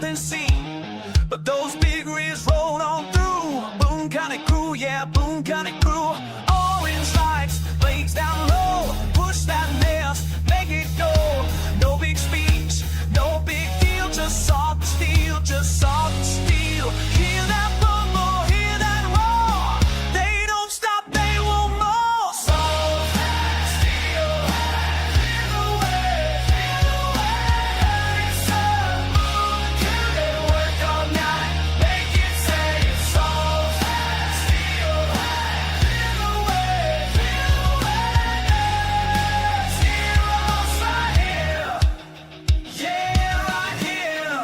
nothing seen but those big rigs roll on through. Boone County crew, yeah, Boone County crew. Orange lights, blades down low, push that mess, make it go. No big speech, no big deal, just soft steel, just soft steel. Hear that rumble, hear that roar. They don't stop, they want more. Soft steel, clear the way, clear the way. Sun, moon, County, work all night, make it safe. Soft steel, clear the way, clear the way. Heroes right here, yeah, right here.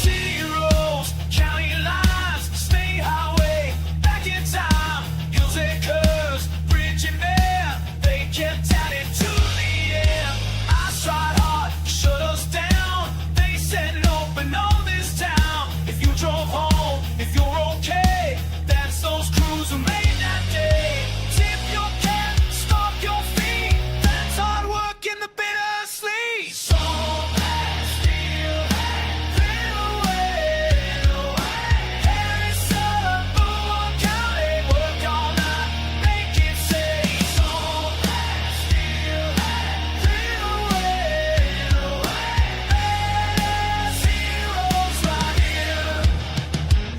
City roads, county lines, state highway, back in time. Hills and curves, bridge and man, they kept at it to the end. I tried hard, shut us down. They said open on this town. If you drove home, if you're okay, that's those crews who made that day. Tip your cap, stomp your feet. That's hard work in the bittersweet. So bad, steel, clear the way, Harrison, Boone County, work all night, make it safe. So bad, steel, clear the way, heroes right here,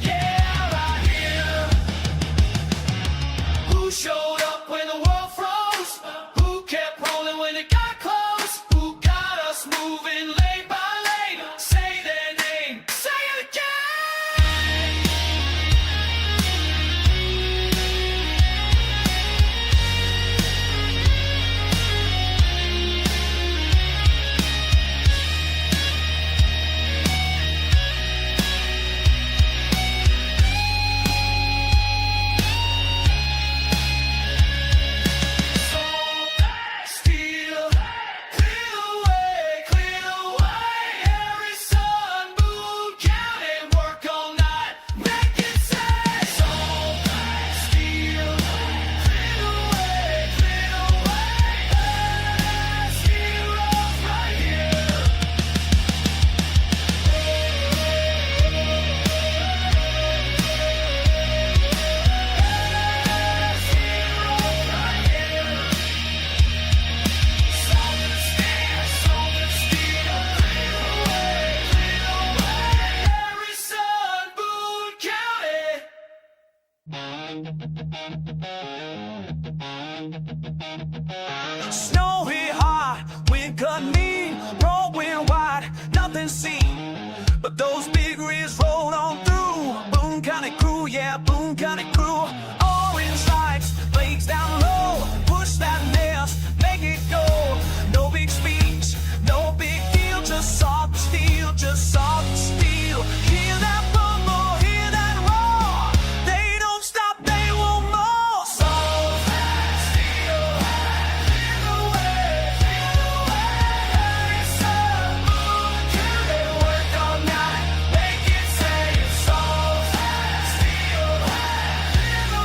yeah, right here. Who showed up when the world froze? Who kept rolling when it got close? Who got us moving lane by lane? Say their name, say it again. So steel, clear the way, Harrison, Boone County, work all night, make it safe. So steel, clear the way, heroes right here. Heroes right here. Solid steel, clear the way, Harrison, Boone County. Snowy high, wind cut mean, broad wind wide, nothing seen but those big rigs roll on through. Boone County crew, yeah, Boone County crew. Orange lights, blades down low, push that mess, make it go. No big speech, no big deal, just soft steel, just soft steel. Hear that rumble, hear that roar. They don't stop, they want more. Soft steel, clear the way, Harrison, Boone County, work all night, make it safe. Soft steel, clear the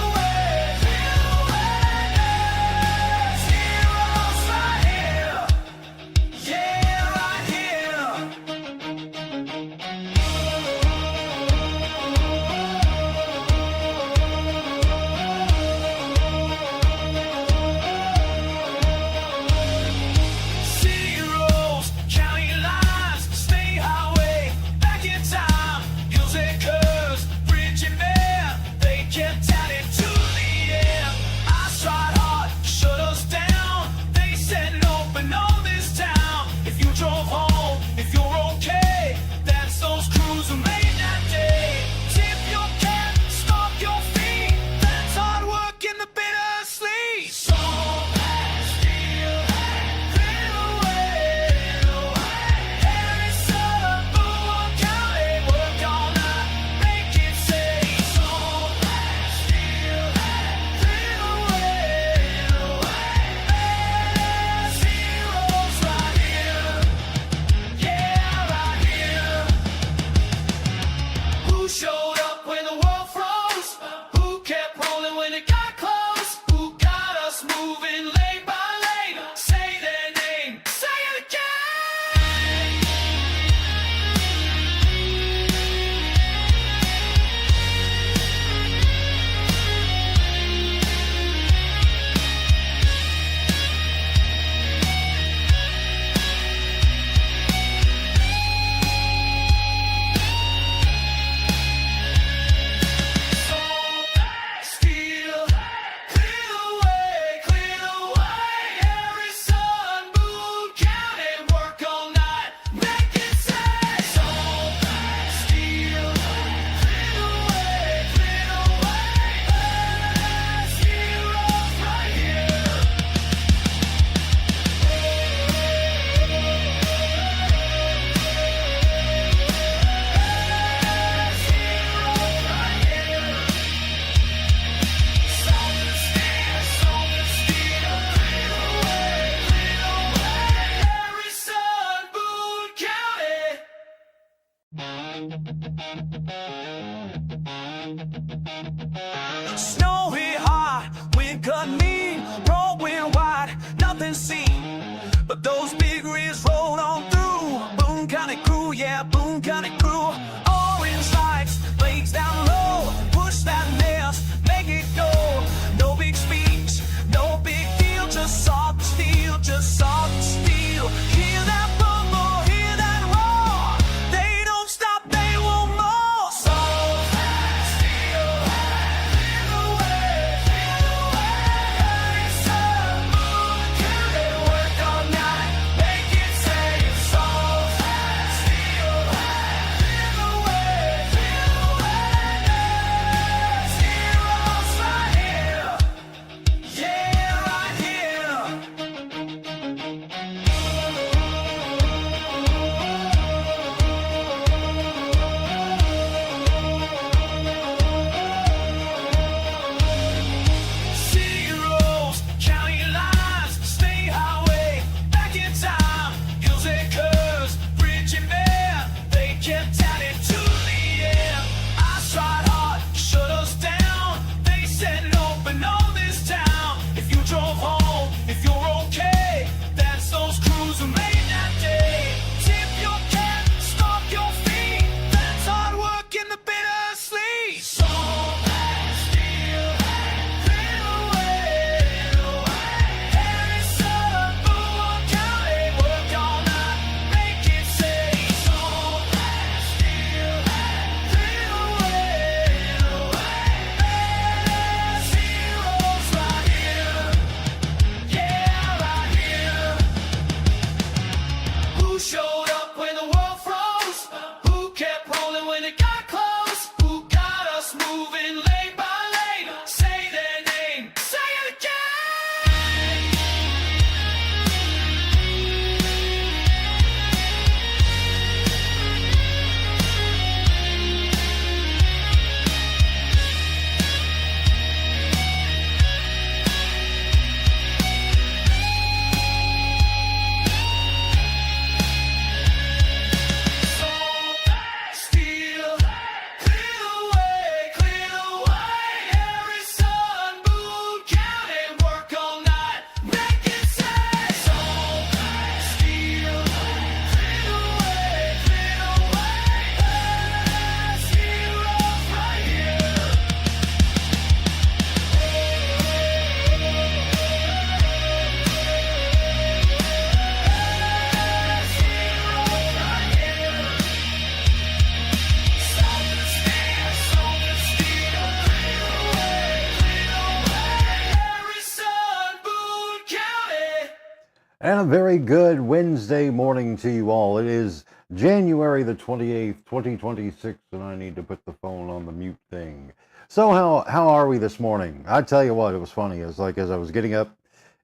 And a very good Wednesday morning to you all. It is January the 28th, 2026, and I need to put the phone on the mute thing. So how are we this morning? I tell you what, it was funny. It was like as I was getting up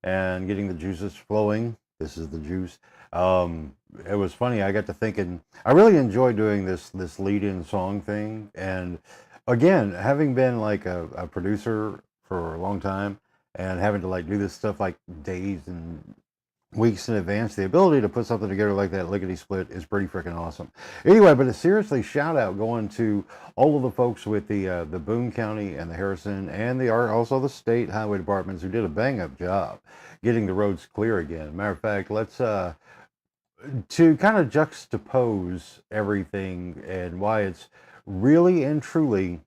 and getting the juices flowing, this is the juice. It was funny. I got to thinking, I really enjoy doing this lead-in song thing. And again, having been like a producer for a long time and having to like do this stuff like days and weeks in advance, the ability to put something together like that lickety split is pretty freaking awesome. Anyway, but a seriously shout out going to all of the folks with the Boone County and the Harrison and also the state highway departments who did a bang up job getting the roads clear again. Matter of fact, let's to kind of juxtapose everything and why it's really and truly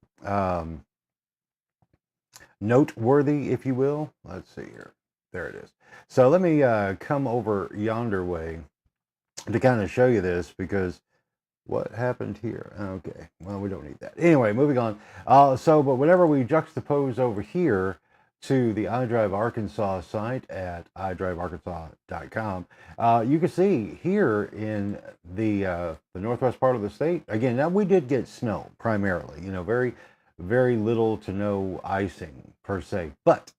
noteworthy, if you will. Let's see here. There it is. So let me come over yonder way to kind of show you this, because what happened here? Okay, well, we don't need that. Anyway, moving on. But whenever we juxtapose over here to the iDrive Arkansas site at idrivearkansas.com, you can see here in the northwest part of the state, again, now we did get snow primarily, very, very little to no icing per se, but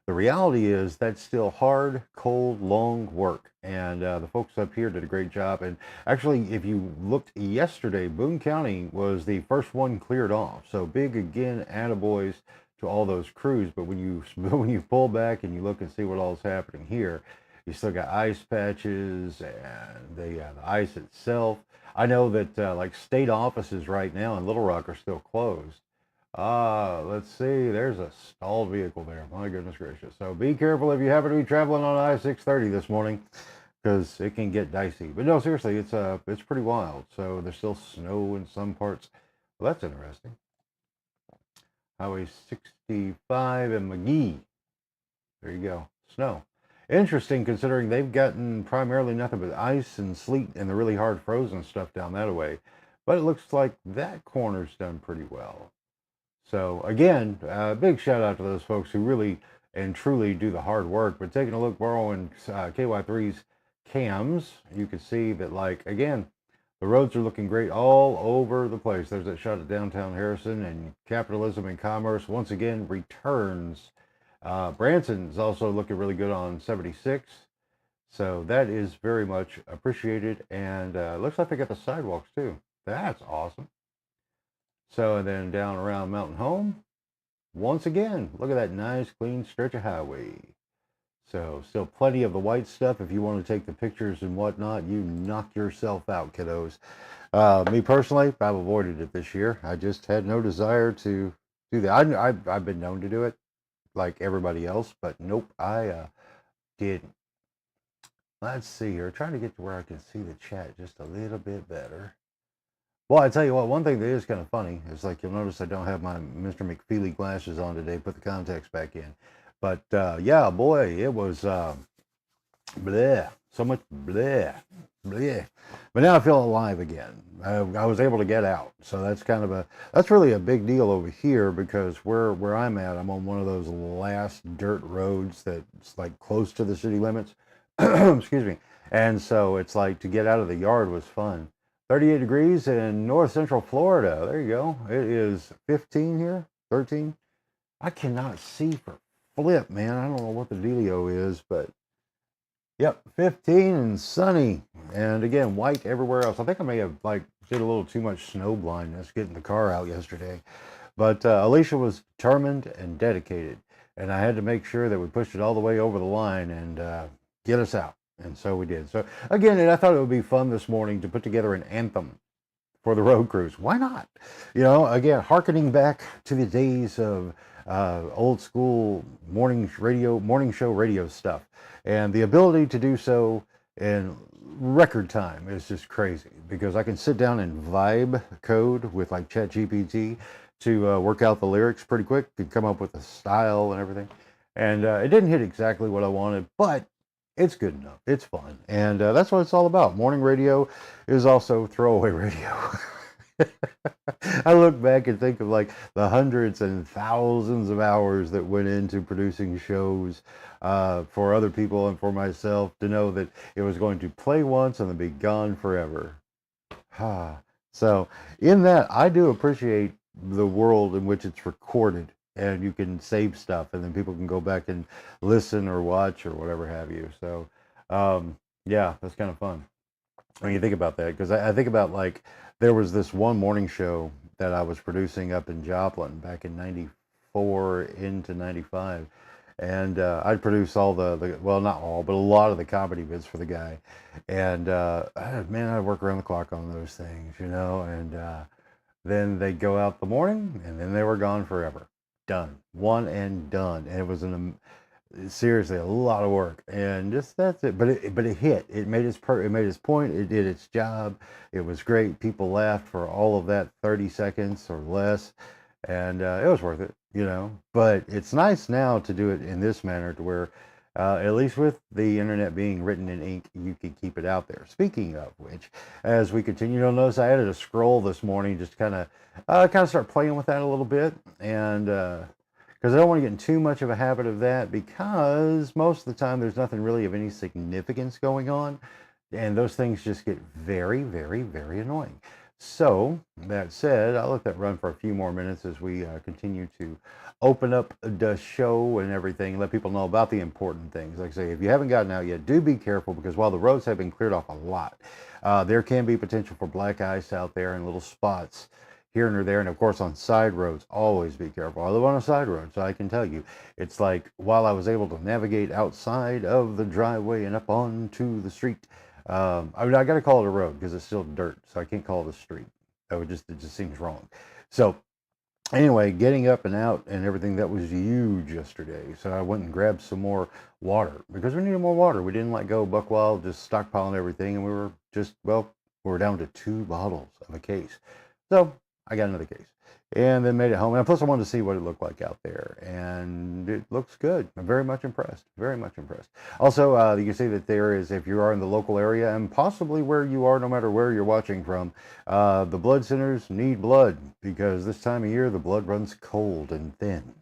the reality is that's still hard, cold, long work. And the folks up here did a great job. And actually, if you looked yesterday, Boone County was the first one cleared off. So big again, attaboys to all those crews. But when you pull back and you look and see what all's happening here, you still got ice patches and the ice itself. I know that like state offices right now in Little Rock are still closed. Let's see, there's a stalled vehicle there. My goodness gracious. So be careful if you happen to be traveling on I-630 this morning, because it can get dicey. But no, seriously, it's pretty wild. So there's still snow in some parts. Well, that's interesting. Highway 65 and McGee. There you go. Snow. Interesting, considering they've gotten primarily nothing but ice and sleet and the really hard frozen stuff down that way. But it looks like that corner's done pretty well. So again, big shout out to those folks who really and truly do the hard work. But taking a look, borrowing KY3's cams, you can see that, like, again, the roads are looking great all over the place. There's that shot of downtown Harrison, and capitalism and commerce once again returns. Branson's also looking really good on 76. So that is very much appreciated. And looks like they got the sidewalks too. That's awesome. So, and then down around Mountain Home, once again, look at that nice clean stretch of highway. So still plenty of the white stuff. If you want to take the pictures and whatnot, you knock yourself out, kiddos. Me personally, I've avoided it this year. I just had no desire to do that. I've been known to do it like everybody else, but nope, I didn't. Let's see here, trying to get to where I can see the chat just a little bit better. Well, I tell you what, one thing that is kind of funny is, like, you'll notice I don't have my Mr. McFeely glasses on today, put the contacts back in. But, yeah, boy, it was, bleh, so much bleh, bleh. But now I feel alive again. I was able to get out. So that's that's really a big deal over here, because where I'm at, I'm on one of those last dirt roads that's, like, close to the city limits. Excuse me. And so it's like, to get out of the yard was fun. 38 degrees in north central Florida. There you go. It is 15 here, 13. I cannot see for flip, man. I don't know what the dealio is, but yep, 15 and sunny. And again, white everywhere else. I think I may have did a little too much snow blindness getting the car out yesterday. But Alicia was determined and dedicated. And I had to make sure that we pushed it all the way over the line and get us out. And so we did. So again, I thought it would be fun this morning to put together an anthem for the road crews. Why not? Again, hearkening back to the days of old school morning show radio stuff. And the ability to do so in record time is just crazy, because I can sit down and vibe code with like ChatGPT to work out the lyrics pretty quick and come up with a style and everything. And it didn't hit exactly what I wanted, but it's good enough. It's fun. And that's what it's all about. Morning radio is also throwaway radio. I look back and think of like the hundreds and thousands of hours that went into producing shows for other people and for myself, to know that it was going to play once and then be gone forever. So in that, I do appreciate the world in which it's recorded and you can save stuff and then people can go back and listen or watch or whatever have you. So yeah, that's kind of fun when you think about that, because I think about, like, there was this one morning show that I was producing up in Joplin back in 94 into 95. And I'd produce all the, well, not all, but a lot of the comedy bits for the guy. And man, I'd work around the clock on those things, and then they'd go out the morning and then they were gone forever. Done. One and done. And it was seriously a lot of work, and just that's it. But it hit. It made its point. It did its job. It was great. People laughed for all of that 30 seconds or less, and it was worth it, But it's nice now to do it in this manner, to where at least with the internet being written in ink, you can keep it out there. Speaking of which, as we continue, you'll notice I added a scroll this morning, just kind of start playing with that a little bit, and because I don't want to get in too much of a habit of that, because most of the time there's nothing really of any significance going on, and those things just get very, very, very annoying. So that said, I'll let that run for a few more minutes as we continue to open up the show and everything, let people know about the important things. Like I say, if you haven't gotten out yet, do be careful, because while the roads have been cleared off a lot, there can be potential for black ice out there and little spots here and there. And of course, on side roads, always be careful. I live on a side road, so I can tell you, it's like, while I was able to navigate outside of the driveway and up onto the street, I got to call it a road because it's still dirt, so I can't call it a street. It just seems wrong. So anyway, getting up and out and everything, that was huge yesterday. So I went and grabbed some more water, because we needed more water. We didn't let go buck wild, just stockpiling everything, and we were down to 2 bottles of a case. So I got another case and then made it home. And plus I wanted to see what it looked like out there, and it looks good. I'm very much impressed. Very much impressed. Also, you can see that there is, if you are in the local area and possibly where you are, no matter where you're watching from, the blood centers need blood, because this time of year the blood runs cold and thin.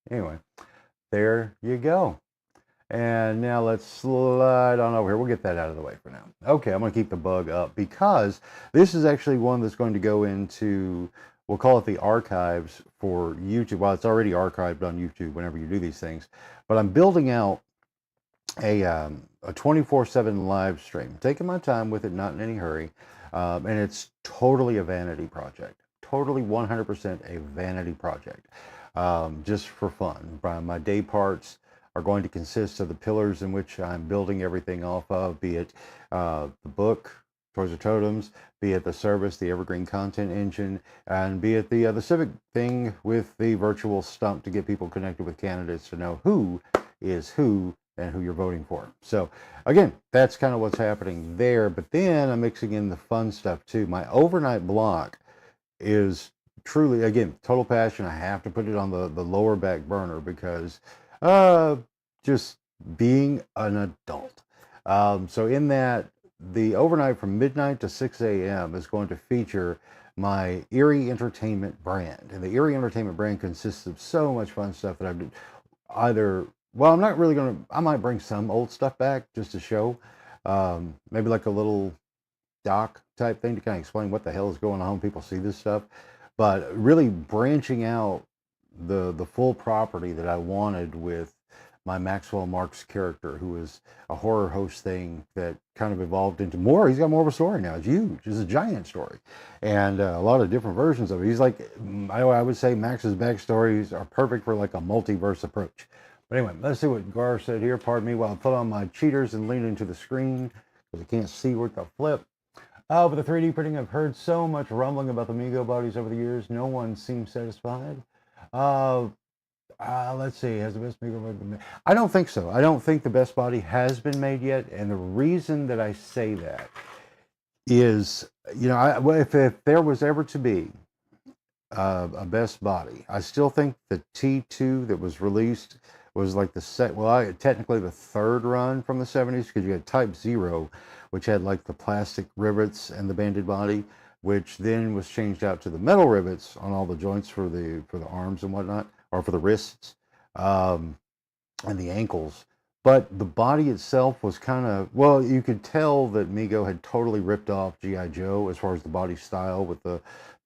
Anyway, there you go. And now let's slide on over here. We'll get that out of the way for now. Okay, I'm going to keep the bug up, because this is actually one that's going to go into, we'll call it the archives for YouTube. Well, it's already archived on YouTube whenever you do these things. But I'm building out a 24/7 live stream. Taking my time with it, not in any hurry. And it's totally a vanity project. Totally 100% a vanity project. Just for fun. My day parts are going to consist of the pillars in which I'm building everything off of, be it the book, Toys or Totems, be it the service, the Evergreen Content Engine, and be it the civic thing with the virtual stump to get people connected with candidates to know who is who and who you're voting for. So again, that's kind of what's happening there. But then I'm mixing in the fun stuff too. My overnight block is truly, again, total passion. I have to put it on the lower back burner, because just being an adult. So in that, the overnight from midnight to 6 a.m. is going to feature my Erie Entertainment brand. And the Erie Entertainment brand consists of so much fun stuff that I've either, well, I'm not really going to, I might bring some old stuff back just to show, maybe like a little doc type thing to kind of explain what the hell is going on when people see this stuff. But really branching out the full property that I wanted with my Maxwell Marks character, who is a horror host thing that kind of evolved into more. He's got more of a story now. It's huge. It's a giant story, and a lot of different versions of it. He's like, I would say Max's backstories are perfect for like a multiverse approach. But anyway, let's see what Gar said here. Pardon me while I put on my cheaters and lean into the screen, because I can't see with the flip. With the 3D printing, I've heard so much rumbling about the Mego bodies over the years. No one seems satisfied. Let's see, has the best Mego body been made? I don't think so. I don't think the best body has been made yet. And the reason that I say that is, if there was ever to be a best body, I still think the T2 that was released was like technically the third run from the 70s, because you had Type 0, which had like the plastic rivets and the banded body, which then was changed out to the metal rivets on all the joints for the arms and whatnot, or for the wrists, and the ankles. But the body itself was kind of, well, you could tell that Mego had totally ripped off G.I. Joe as far as the body style with the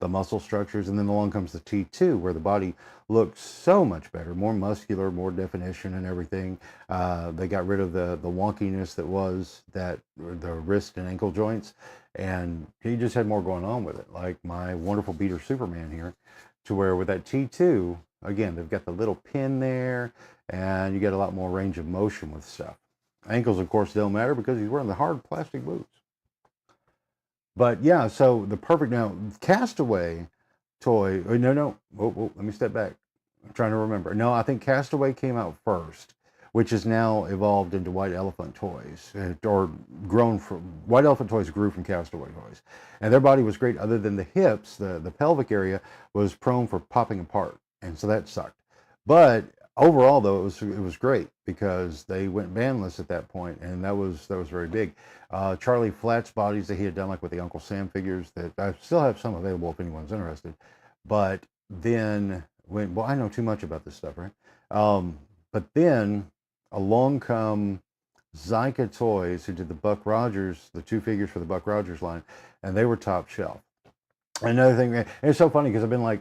muscle structures. And then along comes the T2, where the body looks so much better, more muscular, more definition and everything. They got rid of the wonkiness that was the wrist and ankle joints. And he just had more going on with it, like my wonderful beater Superman here, to where with that T2, again, they've got the little pin there, and you get a lot more range of motion with stuff. Ankles, of course, don't matter because he's wearing the hard plastic boots. But yeah, so the perfect, now, Castaway toy, no, let me step back. I'm trying to remember. No, I think Castaway came out first, which is now evolved into White Elephant Toys, or grown from, White Elephant Toys grew from Castaway Toys. And their body was great, other than the hips, the pelvic area was prone for popping apart. And so that sucked. But overall, though, it was great because they went bandless at that point, and that was very big. Charlie Flat's bodies that he had done, like with the Uncle Sam figures, that I still have some available if anyone's interested. But then well, I know too much about this stuff, right? But then along come Zyka Toys, who did the Buck Rogers, the 2 figures for the Buck Rogers line, and they were top shelf. Another thing, and it's so funny because I've been like,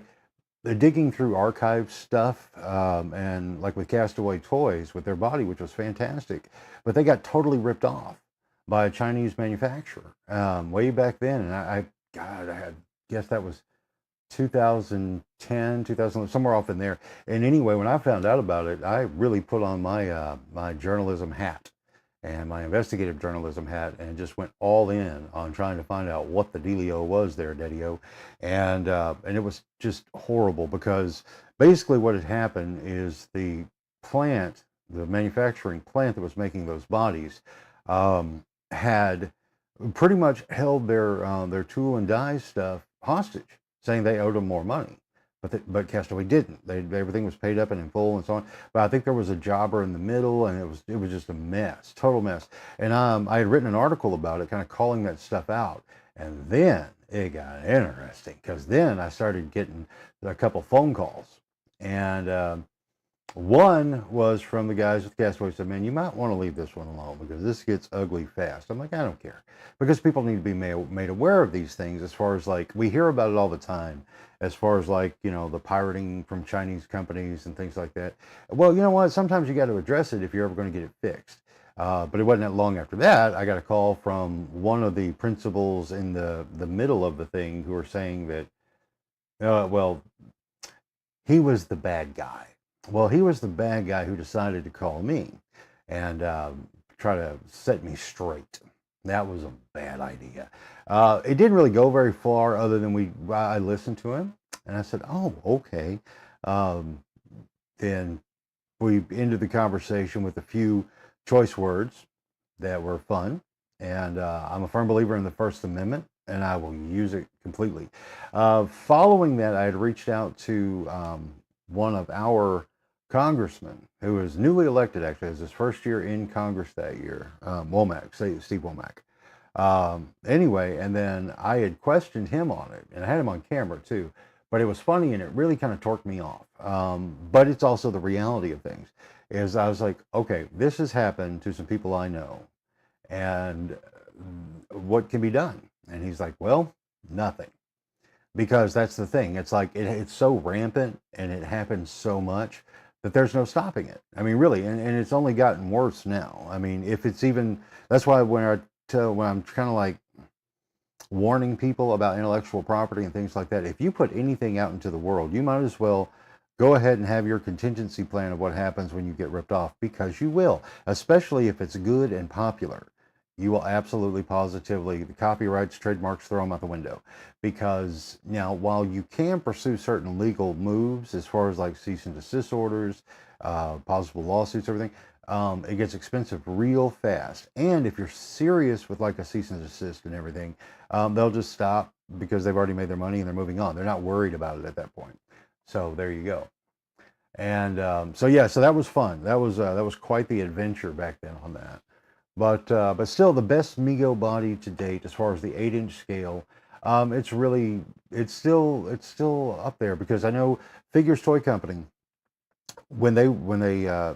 they're digging through archive stuff, and like with Castaway Toys with their body, which was fantastic, but they got totally ripped off by a Chinese manufacturer way back then. And I guess that was 2010, 2000, somewhere off in there. And anyway, when I found out about it, I really put on my my journalism hat and my investigative journalism hat, and just went all in on trying to find out what the dealio was there, Daddy-O. And it was just horrible, because basically what had happened is the manufacturing plant that was making those bodies, had pretty much held their tool and die stuff hostage, saying they owed them more money. But Castaway didn't. Everything was paid up and in full and so on. But I think there was a jobber in the middle, and it was just a mess, total mess. And I had written an article about it, kind of calling that stuff out. And then it got interesting, because then I started getting a couple phone calls, and one was from the guys with Castaway. Said, "Man, you might want to leave this one alone because this gets ugly fast." I'm like, I don't care, because people need to be made aware of these things. As far as like, we hear about it all the time, as far as like, the pirating from Chinese companies and things like that. Well, you know what? Sometimes you got to address it if you're ever going to get it fixed. But it wasn't that long after that, I got a call from one of the principals in the middle of the thing, who were saying that, well, he was the bad guy. Well, he was the bad guy who decided to call me and try to set me straight. That was a bad idea. It didn't really go very far, other than I listened to him, and I said, "Oh, okay." Then we ended the conversation with a few choice words that were fun, and I'm a firm believer in the First Amendment, and I will use it completely. Following that, I had reached out to one of our congressmen, who was newly elected, actually. It was his first year in Congress that year, Steve Womack. Anyway, and then I had questioned him on it, and I had him on camera too, but it was funny, and it really kind of torqued me off. But it's also the reality of things, is I was like, okay, this has happened to some people I know, and what can be done? And he's like, well, nothing. Because that's the thing. It's like, it's so rampant, and it happens so much, that there's no stopping it. I mean, really, and it's only gotten worse now. I mean, if it's even, that's why when I'm kind of like warning people about intellectual property and things like that, if you put anything out into the world, you might as well go ahead and have your contingency plan of what happens when you get ripped off, because you will, especially if it's good and popular. You will absolutely, positively, the copyrights, trademarks, throw them out the window. Because now, while you can pursue certain legal moves, as far as like cease and desist orders, possible lawsuits, everything, it gets expensive real fast. And if you're serious with like a cease and desist and everything, they'll just stop, because they've already made their money and they're moving on. They're not worried about it at that point. So there you go. And so yeah, so that was fun. That was quite the adventure back then on that. But still the best Mego body to date as far as the 8-inch scale. It's still up there, because I know Figures Toy Company, when they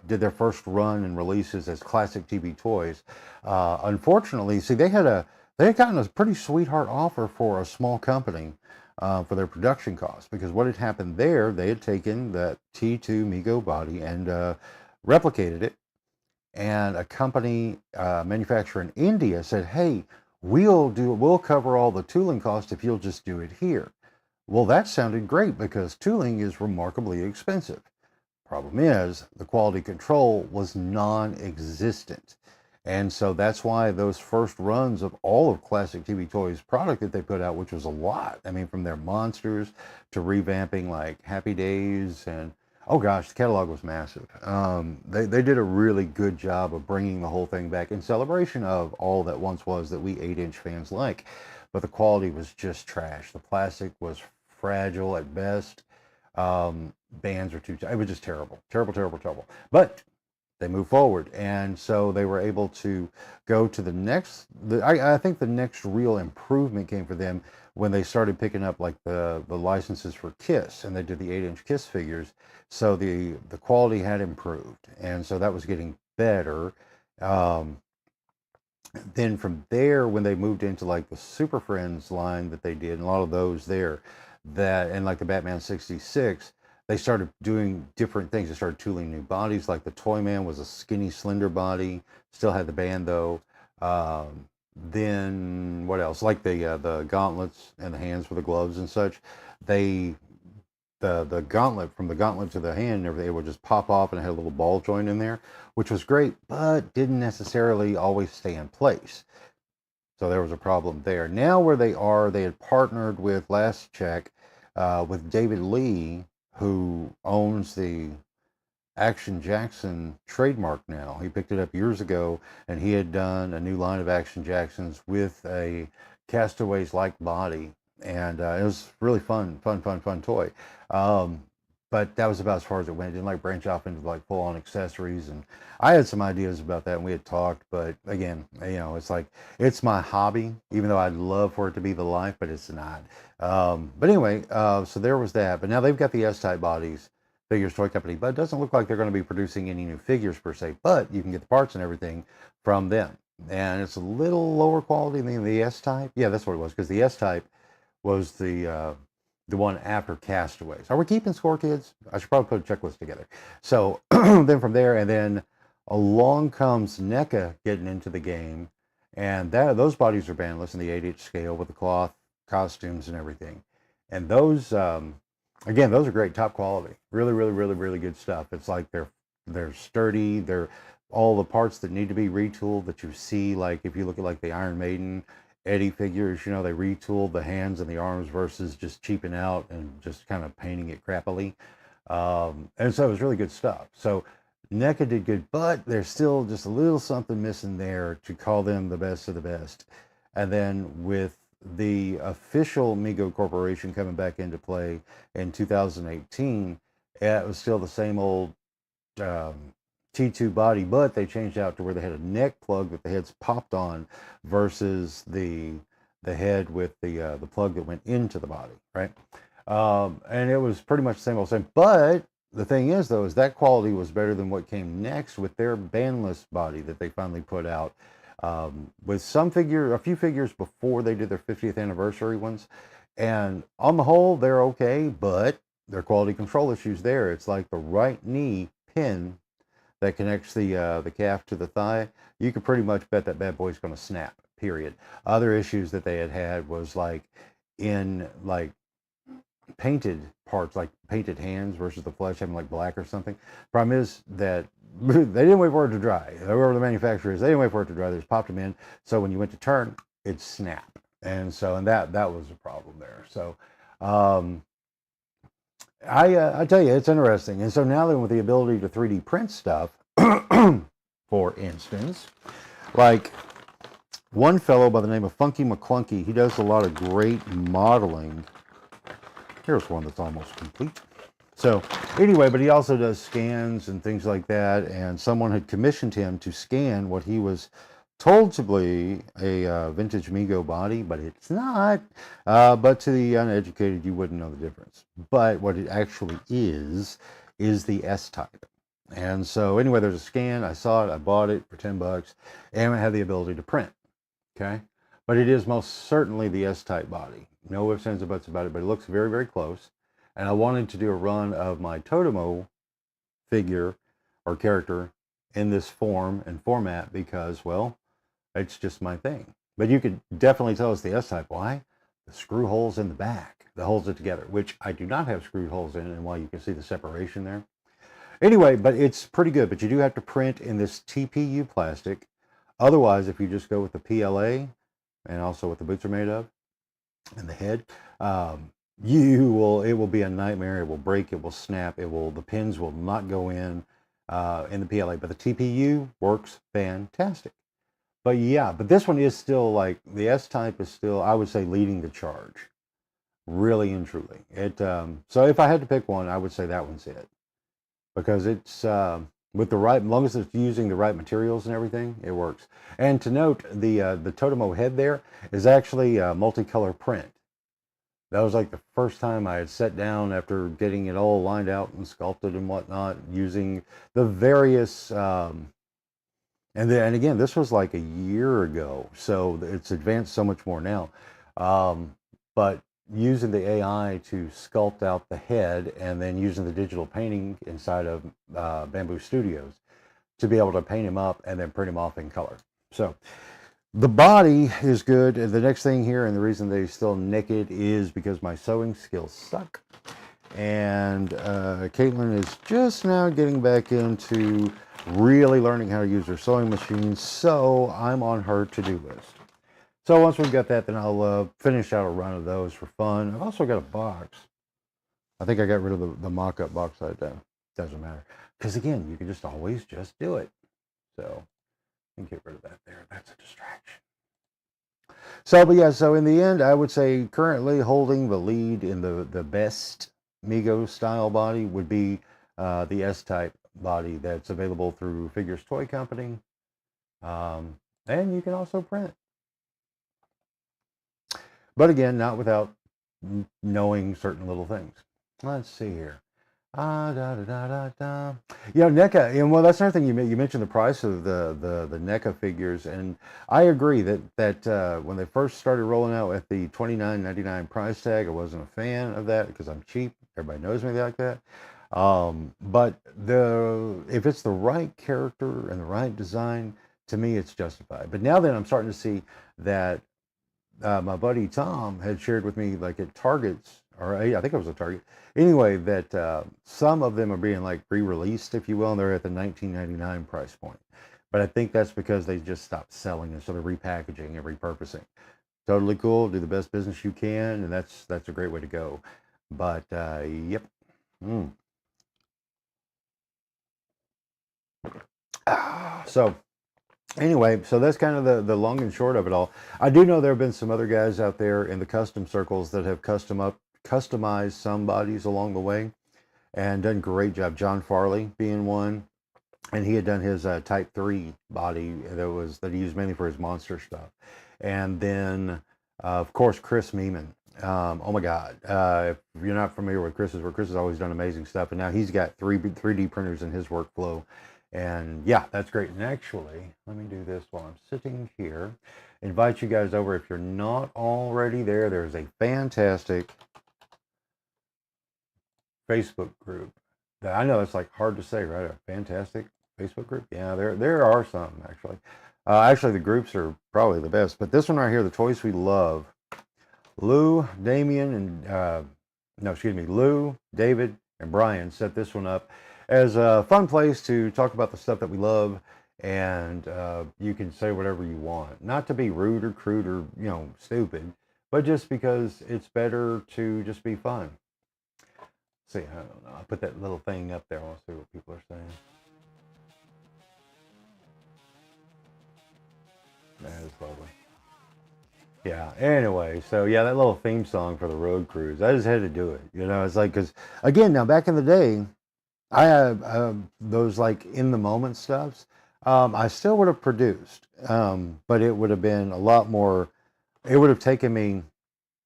did their first run and releases as classic TB toys, unfortunately, see, they had gotten a pretty sweetheart offer for a small company for their production costs, because what had happened there, they had taken that T2 Mego body and replicated it, and a company manufacturer in India said, "Hey, we'll cover all the tooling costs if you'll just do it here." Well, that sounded great, because tooling is remarkably expensive. Problem is, the quality control was non-existent. And so that's why those first runs of all of Classic TV Toys product that they put out, which was a lot. I mean, from their monsters to revamping like Happy Days, and oh gosh, the catalog was massive. They did a really good job of bringing the whole thing back in celebration of all that once was that we 8-inch fans like. But the quality was just trash. The plastic was fragile at best. Bands are too, it was just terrible, terrible, terrible, terrible. But they moved forward, and so they were able to go to the next, I think the next real improvement came for them when they started picking up like the licenses for Kiss, and they did the 8-inch Kiss figures. So the quality had improved, and so that was getting better. Then from there, when they moved into like the Super Friends line that they did, and a lot of those there, that, and like the Batman 66, they started doing different things. They started tooling new bodies. Like the Toyman was a skinny, slender body, still had the band though. Then what else? Like the gauntlets and the hands for the gloves and such. The gauntlet, from the gauntlet to the hand and everything, it would just pop off, and it had a little ball joint in there, which was great, but didn't necessarily always stay in place. So there was a problem there. Now where they are, they had partnered with, last check, with David Lee, who owns the Action Jackson trademark now. He picked it up years ago, and he had done a new line of Action Jacksons with a Castaways-like body, and it was really fun toy. But that was about as far as it went. It didn't like branch off into like full-on accessories, and I had some ideas about that, and we had talked, but again, you know, it's like, it's my hobby, even though I'd love for it to be the life, but it's not. But anyway, so there was that. But now they've got the S-type bodies, Figures Toy Company, but it doesn't look like they're going to be producing any new figures per se, but you can get the parts and everything from them. And it's a little lower quality than the S-type. Yeah, that's what it was, because the S-type was the one after Castaways. Are we keeping score, kids? I should probably put a checklist together. So then from there, and then along comes NECA getting into the game, and those bodies are bandless in the 8-inch scale with the cloth costumes and everything. And those, again, those are great, top quality, really, really, really, really good stuff. It's like they're sturdy. They're all the parts that need to be retooled that you see, like if you look at like the Iron Maiden Eddie figures, you know, they retooled the hands and the arms versus just cheaping out and just kind of painting it crappily. And so it was really good stuff. So NECA did good, but there's still just a little something missing there to call them the best of the best. And then with the official Mego Corporation coming back into play in 2018, it was still the same old T2 body, but they changed out to where they had a neck plug that the head's popped on versus the head with the plug that went into the body, right? And it was pretty much the same old same. But the thing is, though, is that quality was better than what came next with their bandless body that they finally put out. With a few figures before they did their 50th anniversary ones. And on the whole, they're okay, but their quality control issues there. It's like the right knee pin that connects the calf to the thigh. You could pretty much bet that bad boy's going to snap, period. Other issues that they had was like in like painted parts, like painted hands versus the flesh having like black or something. Problem is that they didn't wait for it to dry. Whoever the manufacturer is, they didn't wait for it to dry. They just popped them in. So when you went to turn, it'd snap. And so, and that was a problem there. So, I tell you, it's interesting. And so now then, with the ability to 3D print stuff, for instance, like one fellow by the name of Funky McClunky, he does a lot of great modeling. Here's one that's almost complete. So anyway, but he also does scans and things like that. And someone had commissioned him to scan what he was told to be a vintage Mego body, but it's not. But to the uneducated, you wouldn't know the difference. But what it actually is the S-type. And so anyway, there's a scan. I saw it. I bought it for $10, and it had the ability to print. Okay, but it is most certainly the S-type body. No ifs, ands, or buts about it. But it looks very, very close. And I wanted to do a run of my Totemo figure or character in this form and format because, well, it's just my thing. But you could definitely tell it's the S-type. Why? The screw holes in the back that holds it together, which I do not have screw holes in, and why you can see the separation there. Anyway, but it's pretty good. But you do have to print in this TPU plastic. Otherwise, if you just go with the PLA and also what the boots are made of and the head, it will be a nightmare. It will break, it will snap, the pins will not go in the PLA, but the TPU works fantastic. But yeah, but this one is still like, the S-type is still, I would say, leading the charge, really and truly. So if I had to pick one, I would say that one's it, because it's with the right, as long as it's using the right materials and everything, it works. And to note, the Totemo head there is actually a multicolor print. That was like the first time I had sat down after getting it all lined out and sculpted and whatnot, using the various, and again, this was like a year ago, so it's advanced so much more now. But using the AI to sculpt out the head, and then using the digital painting inside of Bamboo Studios to be able to paint him up and then print him off in color. So the body is good. The next thing here, and the reason they still naked, is because my sewing skills suck. And Caitlin is just now getting back into really learning how to use her sewing machine, so I'm on her to-do list. So once we've got that, then I'll finish out a run of those for fun. I've also got a box. I think I got rid of the mock-up box. Doesn't matter. Because again, you can just always just do it. So I can get rid of that there. That's a distraction. So, but yeah, so in the end, I would say currently holding the lead in the best Mego style body would be the S-type body that's available through Figures Toy Company. And you can also print. But again, not without knowing certain little things. Let's see here. NECA, and well, that's another thing you mentioned, the price of the NECA figures, and I agree that when they first started rolling out at the $29.99 price tag, I wasn't a fan of that because I'm cheap. Everybody knows me like that. But if it's the right character and the right design, to me, it's justified. But now then, I'm starting to see that my buddy Tom had shared with me, like at Target's, or I think it was a Target. Anyway, that some of them are being like re-released, if you will, and they're at the $19.99 price point. But I think that's because they just stopped selling and so they're repackaging and repurposing. Totally cool. Do the best business you can, and that's a great way to go. But yep. So anyway, so that's kind of the long and short of it all. I do know there have been some other guys out there in the custom circles that have customized some bodies along the way and done a great job. John Farley being one, and he had done his Type 3 body that he used mainly for his monster stuff. And then, of course, Chris Meeman. Oh my God! If you're not familiar with Chris's work, Chris has always done amazing stuff, and now he's got 3D printers in his workflow. And yeah, that's great. And actually, let me do this while I'm sitting here. Invite you guys over, if you're not already there. There's a fantastic Facebook group that I know it's like hard to say, right? A fantastic Facebook group. Yeah, there are some actually. Actually, the groups are probably the best. But this one right here, the Toys We Love, Lou, Damien, and Lou, David, and Brian set this one up as a fun place to talk about the stuff that we love, and you can say whatever you want. Not to be rude or crude or, stupid, but just because it's better to just be fun. See, I don't know. I put that little thing up there. I want to see what people are saying. That is lovely. Yeah, anyway, so yeah, that little theme song for the road cruise, I just had to do it. It's like, because again, now back in the day, I have those like in the moment stuffs. I still would have produced, but it would have been a lot more. It would have taken me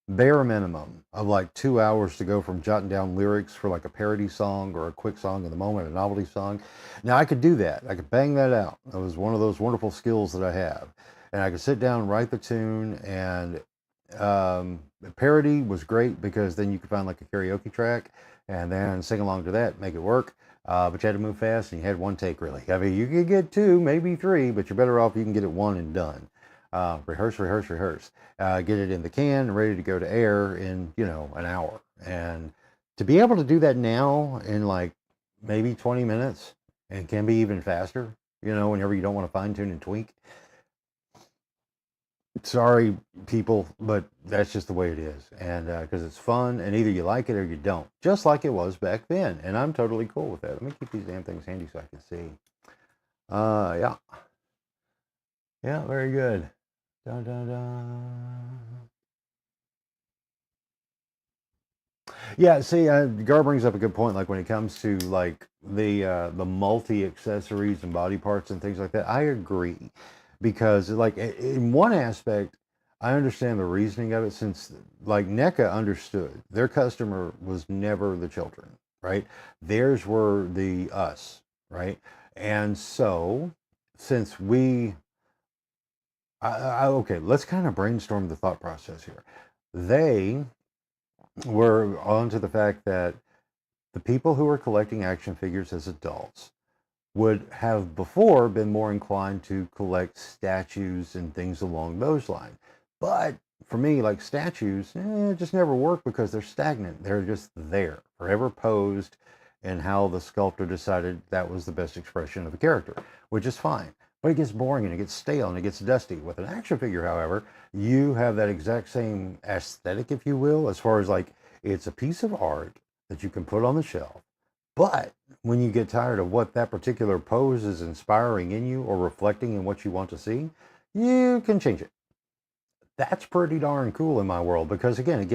bare minimum of like 2 hours to go from jotting down lyrics for like a parody song or a quick song in the moment, a novelty song. Now I could do that. I could bang that out. It was one of those wonderful skills that I have. And I could sit down, write the tune, and parody was great because then you could find like a karaoke track and then sing along to that, make it work. But you had to move fast and you had one take really. I mean, you could get two, maybe three, but you're better off you can get it one and done. Rehearse, rehearse, rehearse. Get it in the can, ready to go to air in, an hour. And to be able to do that now in like maybe 20 minutes and can be even faster, whenever you don't want to fine tune and tweak. Sorry, people, but that's just the way it is. And because it's fun and either you like it or you don't, just like it was back then. And I'm totally cool with that. Let me keep these damn things handy so I can see. Yeah. Yeah, very good. Dun, dun, dun. Yeah, see, Gar brings up a good point. Like when it comes to like the multi accessories and body parts and things like that, I agree because like in one aspect, I understand the reasoning of it since like NECA understood their customer was never the children, right? Theirs were the us, right? And so since okay, let's kind of brainstorm the thought process here. They were onto the fact that the people who were collecting action figures as adults would have before been more inclined to collect statues and things along those lines. But for me, like statues, just never work because they're stagnant. They're just there, forever posed, and how the sculptor decided that was the best expression of a character, which is fine. But it gets boring and it gets stale and it gets dusty. With an action figure, however, you have that exact same aesthetic, if you will, as far as like it's a piece of art that you can put on the shelf. But when you get tired of what that particular pose is inspiring in you or reflecting in what you want to see, you can change it. That's pretty darn cool in my world because again, it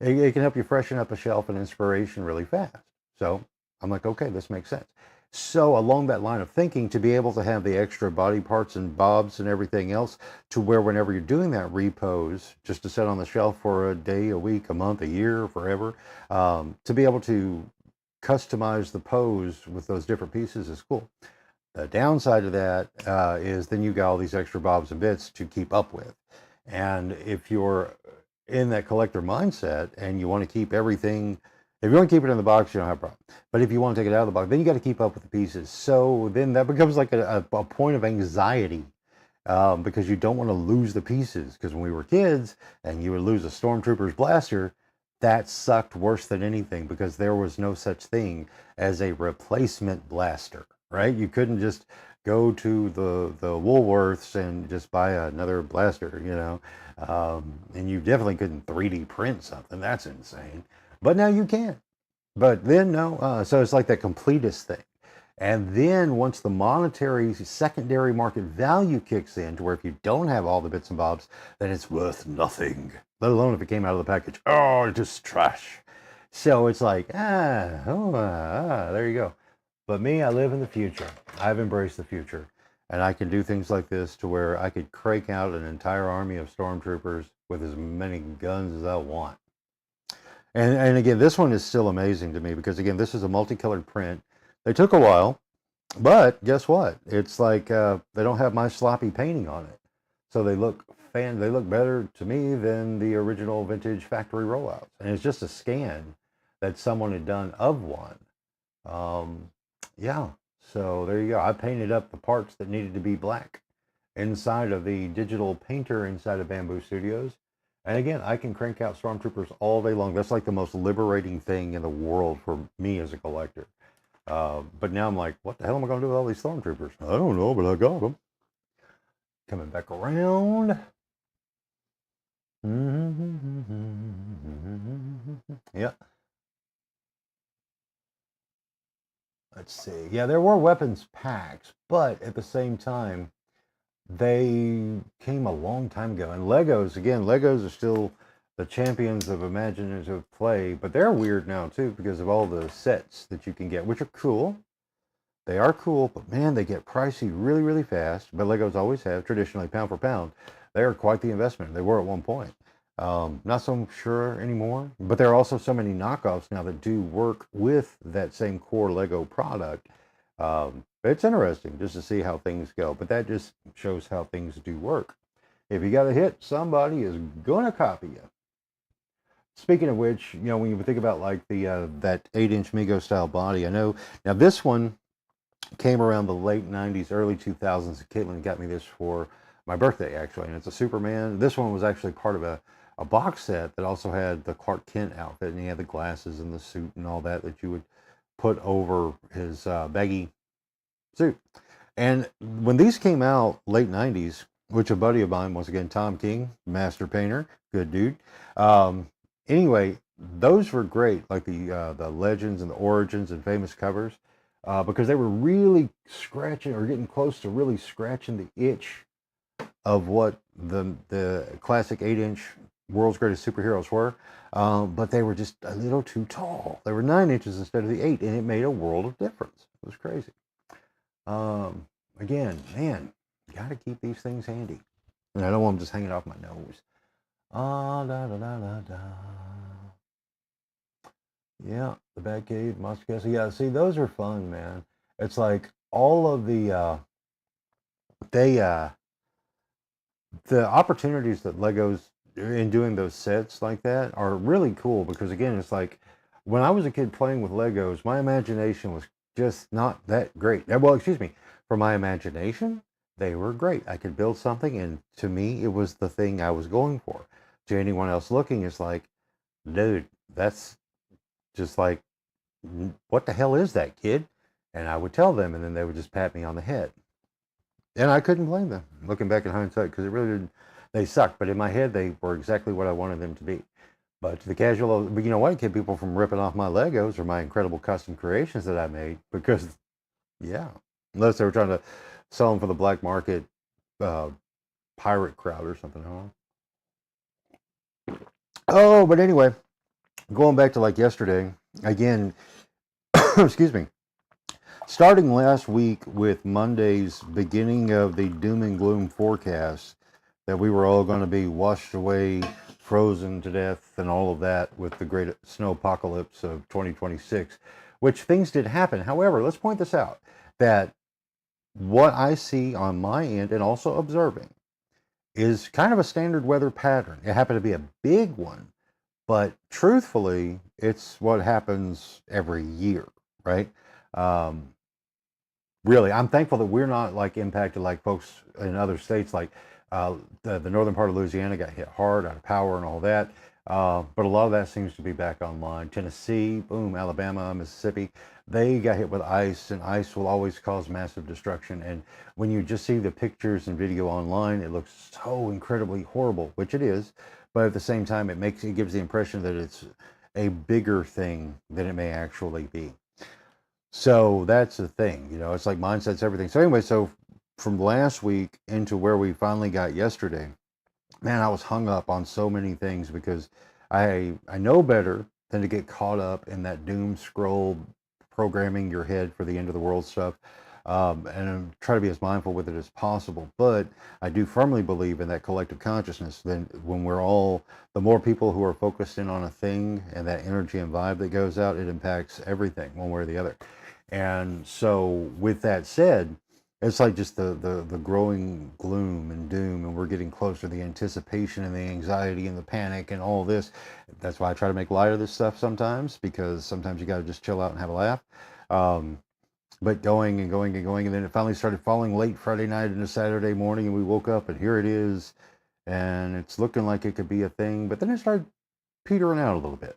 can help you freshen up a shelf and inspiration really fast. So I'm like, okay, this makes sense. So along that line of thinking, to be able to have the extra body parts and bobs and everything else to where whenever you're doing that repose, just to set on the shelf for a day, a week, a month, a year, forever, to be able to customize the pose with those different pieces is cool. The downside of that is then you got all these extra bobs and bits to keep up with. And if you're in that collector mindset and you want to keep everything, if you want to keep it in the box, you don't have a problem. But if you want to take it out of the box, then you got to keep up with the pieces. So then that becomes like a point of anxiety because you don't want to lose the pieces. Because when we were kids and you would lose a Stormtrooper's blaster, that sucked worse than anything because there was no such thing as a replacement blaster, right? You couldn't just go to the Woolworths and just buy another blaster, and you definitely couldn't 3D print something. That's insane. But now you can. But then no, so it's like that completist thing. And then once the monetary secondary market value kicks in to where if you don't have all the bits and bobs, then it's worth nothing, let alone if it came out of the package. Oh, it's just trash. So it's like, there you go. But me, I live in the future. I've embraced the future. And I can do things like this to where I could crank out an entire army of stormtroopers with as many guns as I want. And again, this one is still amazing to me because, again, this is a multicolored print. They took a while, but guess what? It's like they don't have my sloppy painting on it. So they look better to me than the original vintage factory rollouts. And it's just a scan that someone had done of one. Yeah, so there you go. I painted up the parts that needed to be black inside of the digital painter inside of Bamboo Studios. And again, I can crank out Stormtroopers all day long. That's like the most liberating thing in the world for me as a collector. But now I'm like, what the hell am I going to do with all these Stormtroopers? I don't know, but I got them. Coming back around. Yeah. Let's see. Yeah, there were weapons packs, but at the same time, they came a long time ago. And Legos are still the champions of imaginative play, but they're weird now too because of all the sets that you can get, which are cool. They are cool, but man, they get pricey really, really fast. But Legos always have, traditionally, pound for pound. They are quite the investment. They were at one point. Not so sure anymore, but there are also so many knockoffs now that do work with that same core Lego product. It's interesting just to see how things go, but that just shows how things do work. If you got a hit, somebody is gonna copy you. Speaking of which, you know, when you think about like the that 8-inch Mego style body, I know now this one came around the late 90s, early 2000s. Caitlin got me this for my birthday, actually, and it's a Superman. This one was actually part of a box set that also had the Clark Kent outfit, and he had the glasses and the suit and all that that you would put over his baggy suit. And when these came out, late 90s, which a buddy of mine, once again, Tom King, master painter, good dude. Anyway, those were great, like the legends and the origins and famous covers, because they were really scratching or getting close to really scratching the itch of what the classic 8-inch world's greatest superheroes were, but they were just a little too tall. They were 9 inches instead of the 8, and it made a world of difference. It was crazy. Again, man, got to keep these things handy, and I don't want them just hanging off my nose. Da da da da da. Yeah, the Batcave, Monster Castle. Yeah, see, those are fun, man. It's like all of the opportunities that Legos in doing those sets like that are really cool because again, it's like when I was a kid playing with Legos, my imagination was just not that great. Well, excuse me, for my imagination, they were great. I could build something, and to me, it was the thing I was going for. To anyone else looking, it's like, dude, that's just like, what the hell is that, kid? And I would tell them, and then they would just pat me on the head. And I couldn't blame them, looking back in hindsight, because it really didn't, they sucked. But in my head, they were exactly what I wanted them to be. But to the casual, but you know what? It kept people from ripping off my Legos or my incredible custom creations that I made because, yeah, unless they were trying to sell them for the black market pirate crowd or something. I don't know. Oh, but anyway, going back to like yesterday, again, excuse me, starting last week with Monday's beginning of the doom and gloom forecast that we were all going to be washed away, frozen to death, and all of that with the great snow apocalypse of 2026, which things did happen. However, let's point this out, that what I see on my end and also observing is kind of a standard weather pattern. It happened to be a big one, but truthfully, it's what happens every year, right? Really, I'm thankful that we're not like impacted like folks in other states, like the northern part of Louisiana got hit hard out of power and all that. But a lot of that seems to be back online. Tennessee, boom, Alabama, Mississippi, they got hit with ice, and ice will always cause massive destruction. And when you just see the pictures and video online, it looks so incredibly horrible, which it is. But at the same time, it gives the impression that it's a bigger thing than it may actually be. So that's the thing, you know, it's like mindset's everything. So anyway, so from last week into where we finally got yesterday, man, I was hung up on so many things because I know better than to get caught up in that doom scroll programming your head for the end of the world stuff. And try to be as mindful with it as possible. But I do firmly believe in that collective consciousness. Then when we're all, the more people who are focused in on a thing and that energy and vibe that goes out, it impacts everything one way or the other. And so with that said, it's like just the growing gloom and doom, and we're getting closer to the anticipation and the anxiety and the panic and all this. That's why I try to make light of this stuff sometimes, because sometimes you got to just chill out and have a laugh. But going and going and going, and then it finally started falling late Friday night into Saturday morning, and we woke up and here it is, and it's looking like it could be a thing. But then it started petering out a little bit,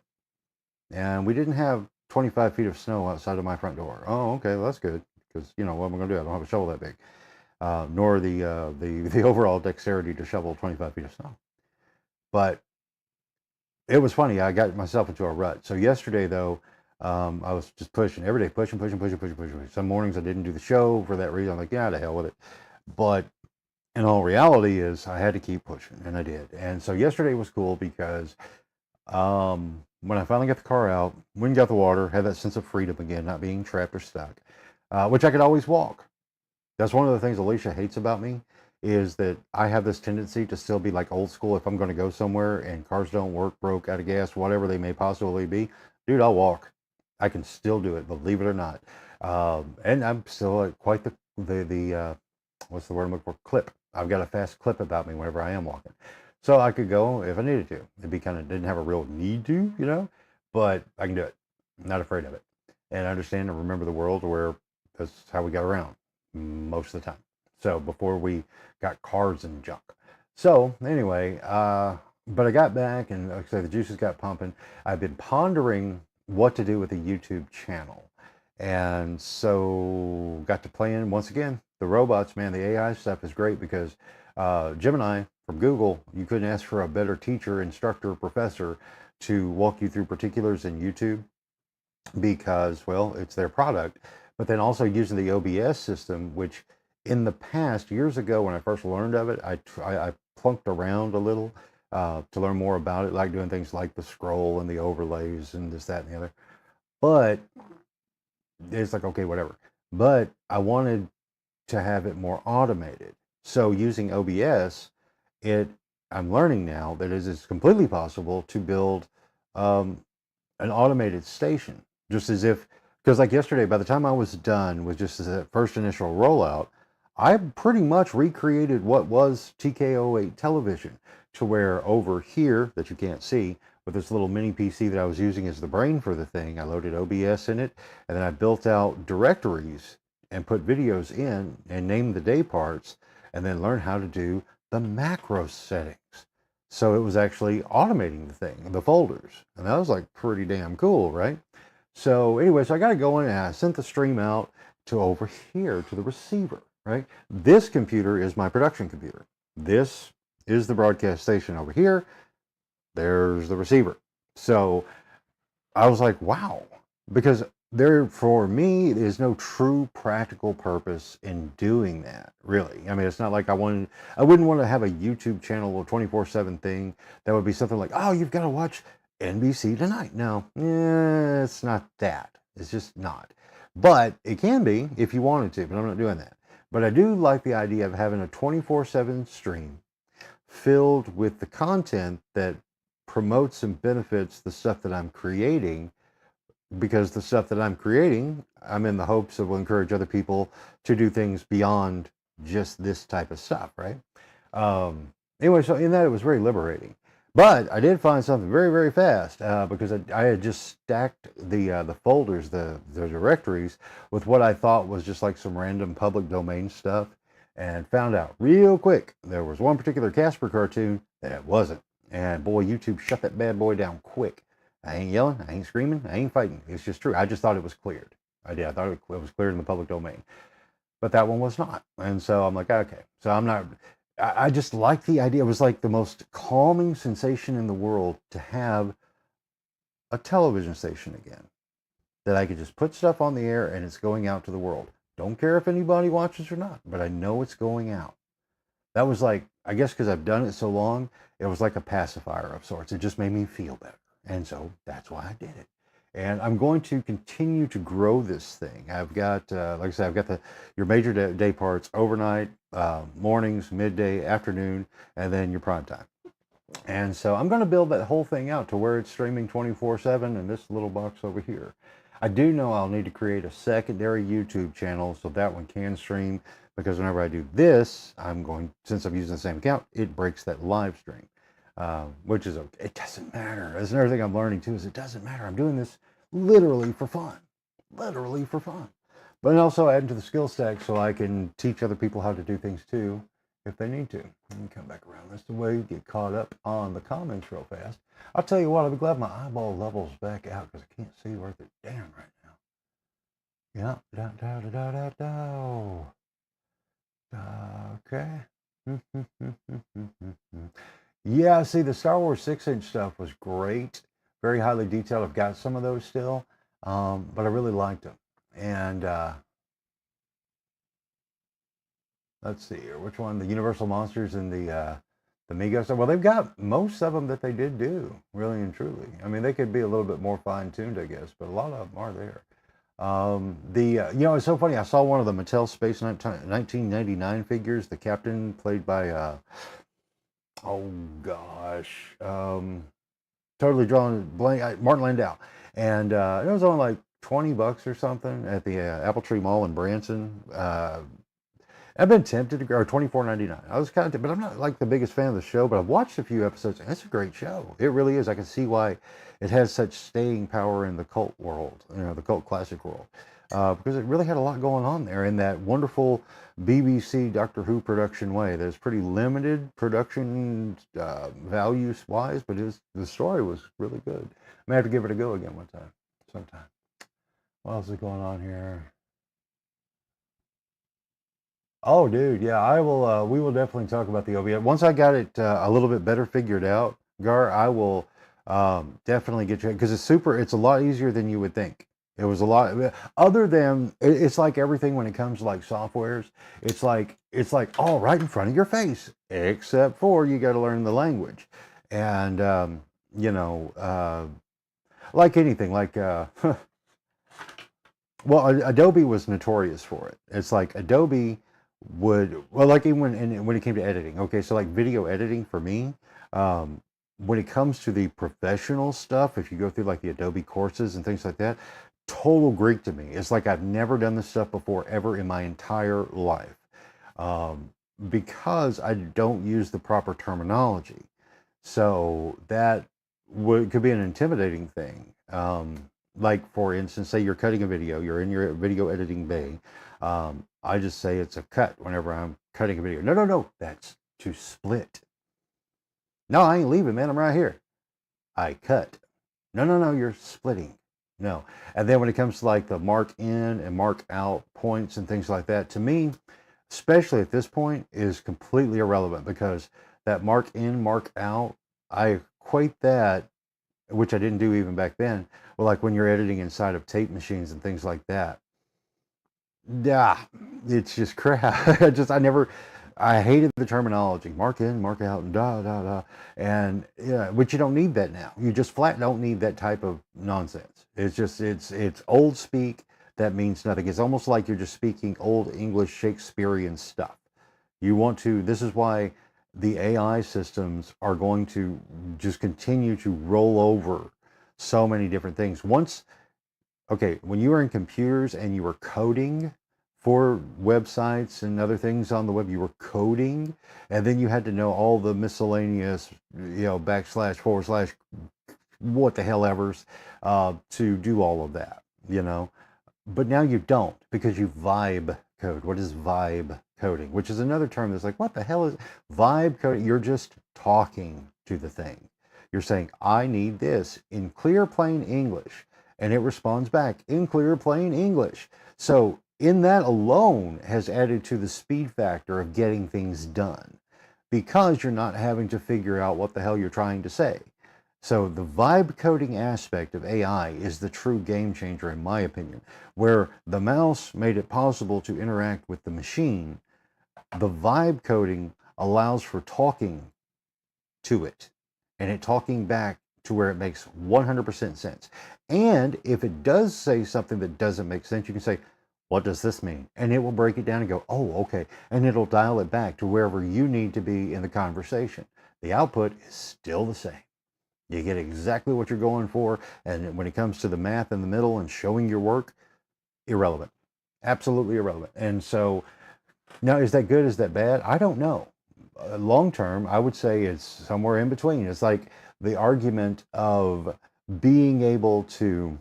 and we didn't have 25 feet of snow outside of my front door. Oh, okay, well, that's good, because you know what am I going to do? I don't have a shovel that big, nor the overall dexterity to shovel 25 feet of snow. But it was funny. I got myself into a rut. So yesterday, though, I was just pushing every day, pushing. Some mornings I didn't do the show for that reason. I'm like, yeah, to hell with it. But in all reality is I had to keep pushing, and I did. And so yesterday was cool because when I finally got the car out, went and got the water, had that sense of freedom again, not being trapped or stuck. which I could always walk. That's one of the things Alicia hates about me, is that I have this tendency to still be like old school. If I'm going to go somewhere and cars don't work, broke, out of gas, whatever they may possibly be, dude, I'll walk. I can still do it, believe it or not. And I'm still quite the what's the word I'm looking for? Clip. I've got a fast clip about me whenever I am walking. So I could go if I needed to. It'd be kind of, didn't have a real need to, but I can do it. I'm not afraid of it. And I understand and remember the world where that's how we got around most of the time. So before we got cars and junk. So anyway, but I got back and like I said, the juices got pumping. I've been pondering what to do with a YouTube channel. And so got to playing once again, the robots, man, the AI stuff is great because Gemini from Google, you couldn't ask for a better teacher, instructor, professor to walk you through particulars in YouTube because, well, it's their product. But then also using the OBS system, which in the past, years ago when I first learned of it, I plunked around a little to learn more about it, like doing things like the scroll and the overlays and this, that, and the other. But it's like, okay, whatever. But I wanted to have it more automated. So using OBS, I'm learning now that it is completely possible to build an automated station, just as if, because like yesterday, by the time I was done with just the first initial rollout, I pretty much recreated what was TK08 television, to where over here that you can't see, with this little mini PC that I was using as the brain for the thing, I loaded OBS in it, and then I built out directories and put videos in and named the day parts, and then learned how to do the macro settings. So it was actually automating the thing, the folders. And that was like pretty damn cool, right? So anyway, so I got it going and I sent the stream out to over here to the receiver, right? This computer is my production computer. This is the broadcast station over here. There's the receiver. So I was like, wow, because there, for me, there's no true practical purpose in doing that, really. I mean, it's not like I wouldn't want to have a YouTube channel, a 24/7 thing that would be something like, oh, you've got to watch NBC tonight. No, it's not that. It's just not. But it can be if you wanted to, but I'm not doing that. But I do like the idea of having a 24/7 stream filled with the content that promotes and benefits the stuff that I'm creating, because the stuff that I'm creating, I'm in the hopes of will encourage other people to do things beyond just this type of stuff, right? Anyway, so in that, it was very liberating. But I did find something very, very fast because I had just stacked the folders, the directories, with what I thought was just like some random public domain stuff, and found out real quick there was one particular Casper cartoon that it wasn't. And boy, YouTube shut that bad boy down quick. I ain't yelling, I ain't screaming, I ain't fighting. It's just true. I just thought it was cleared. I did. I thought it was cleared in the public domain. But that one was not. And so I'm like, okay. So I'm not, I just like the idea. It was like the most calming sensation in the world to have a television station again, that I could just put stuff on the air and it's going out to the world. Don't care if anybody watches or not, but I know it's going out. That was like, I guess because I've done it so long, it was like a pacifier of sorts. It just made me feel better. And so that's why I did it. And I'm going to continue to grow this thing. I've got, like I said, I've got your major day parts overnight, mornings, midday, afternoon, and then your prime time. And so I'm going to build that whole thing out to where it's streaming 24/7 in this little box over here. I do know I'll need to create a secondary YouTube channel so that one can stream, because whenever I do this, since I'm using the same account, it breaks that live stream. Which is okay. It doesn't matter. That's another thing I'm learning too, is it doesn't matter. I'm doing this literally for fun. Literally for fun. But also adding to the skill stack so I can teach other people how to do things too, if they need to. Let me come back around. That's the way you get caught up on the comments real fast. I'll tell you what, I'll be glad my eyeball level's back out because I can't see worth a damn right now. Yeah. Okay. Yeah, see, the Star Wars 6-inch stuff was great. Very highly detailed. I've got some of those still, but I really liked them. And let's see here. Which one? The Universal Monsters and the Mego stuff. Well, they've got most of them that they did do, really and truly. I mean, they could be a little bit more fine-tuned, I guess, but a lot of them are there. It's so funny. I saw one of the Mattel Space 1999 figures. The captain played by, oh gosh, totally drawn blank. Martin Landau, and it was only like $20 or something at the Apple Tree Mall in Branson. I've been tempted to go, or $24.99. I was kind of, but I'm not like the biggest fan of the show. But I've watched a few episodes. And it's a great show. It really is. I can see why it has such staying power in the cult world, the cult classic world, because it really had a lot going on there in that wonderful BBC Doctor Who production way. There's pretty limited production values wise, but the story was really good. I may have to give it a go again sometime. What else is going on here? Oh, dude, yeah, I will. We will definitely talk about the OBS once I got it a little bit better figured out. Gar, I will definitely get you because it's a lot easier than you would think. It was a lot other than it's like everything when it comes to like softwares. It's like all right in front of your face, except for you got to learn the language, and like anything, like well, Adobe was notorious for it. It's like Adobe like even when it came to editing. Okay, so like video editing for me, when it comes to the professional stuff, if you go through like the Adobe courses and things like that, total Greek to me. It's like I've never done this stuff before ever in my entire life, because I don't use the proper terminology. So that could be an intimidating thing. Like for instance, say you're cutting a video, you're in your video editing bay. I just say it's a cut whenever I'm cutting a video. No, that's to split. No, I ain't leaving, man. I'm right here. I cut. No, you're splitting. No. And then when it comes to like the mark in and mark out points and things like that, to me, especially at this point, is completely irrelevant because that mark in, mark out, I equate that, which I didn't do even back then, well, like when you're editing inside of tape machines and things like that. Yeah, it's just crap. I hated the terminology, mark in, mark out, and and yeah, but you don't need that now. You just flat don't need that type of nonsense. It's old speak that means nothing. It's almost like you're just speaking old English Shakespearean stuff. This is why the AI systems are going to just continue to roll over so many different things. When you were in computers and you were coding for websites and other things on the web, you were coding, and then you had to know all the miscellaneous, backslash, forward slash, what the hell evers, to do all of that, But now you don't, because you vibe code. What is vibe coding? Which is another term that's like, what the hell is vibe coding? You're just talking to the thing. You're saying, I need this in clear, plain English. And it responds back in clear, plain English. So in that alone has added to the speed factor of getting things done, because you're not having to figure out what the hell you're trying to say. So the vibe coding aspect of AI is the true game changer, in my opinion. Where the mouse made it possible to interact with the machine, the vibe coding allows for talking to it and it talking back to where it makes 100% sense. And if it does say something that doesn't make sense, you can say, what does this mean? And it will break it down and go, oh, okay. And it'll dial it back to wherever you need to be in the conversation. The output is still the same. You get exactly what you're going for. And when it comes to the math in the middle and showing your work, irrelevant. Absolutely irrelevant. And so now, is that good? Is that bad? I don't know. Long term, I would say it's somewhere in between. It's like the argument of being able to,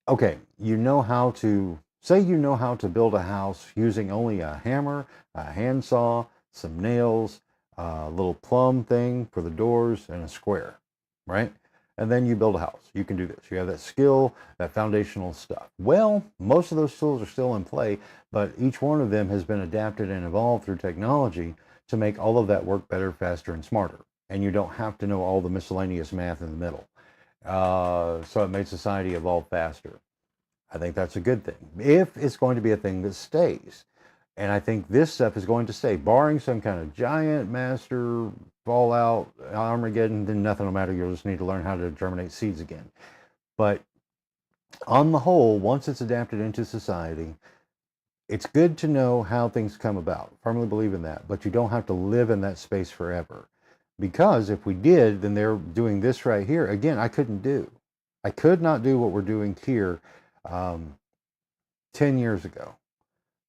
okay, you know how to build a house using only a hammer, a handsaw, some nails, a little plumb thing for the doors, and a square, right? And then you build a house. You can do this. You have that skill, that foundational stuff. Well, most of those tools are still in play, but each one of them has been adapted and evolved through technology to make all of that work better, faster, and smarter. And you don't have to know all the miscellaneous math in the middle. So it made society evolve faster. I think that's a good thing, if it's going to be a thing that stays. And I think this stuff is going to stay, barring some kind of giant master fallout, Armageddon, then nothing will matter. You'll just need to learn how to germinate seeds again. But On the whole, once it's adapted into society, it's good to know how things come about. Firmly believe in that. But you don't have to live in that space forever. Because if we did, then they're doing this right here. Again, I couldn't do. I could not do what we're doing here 10 years ago.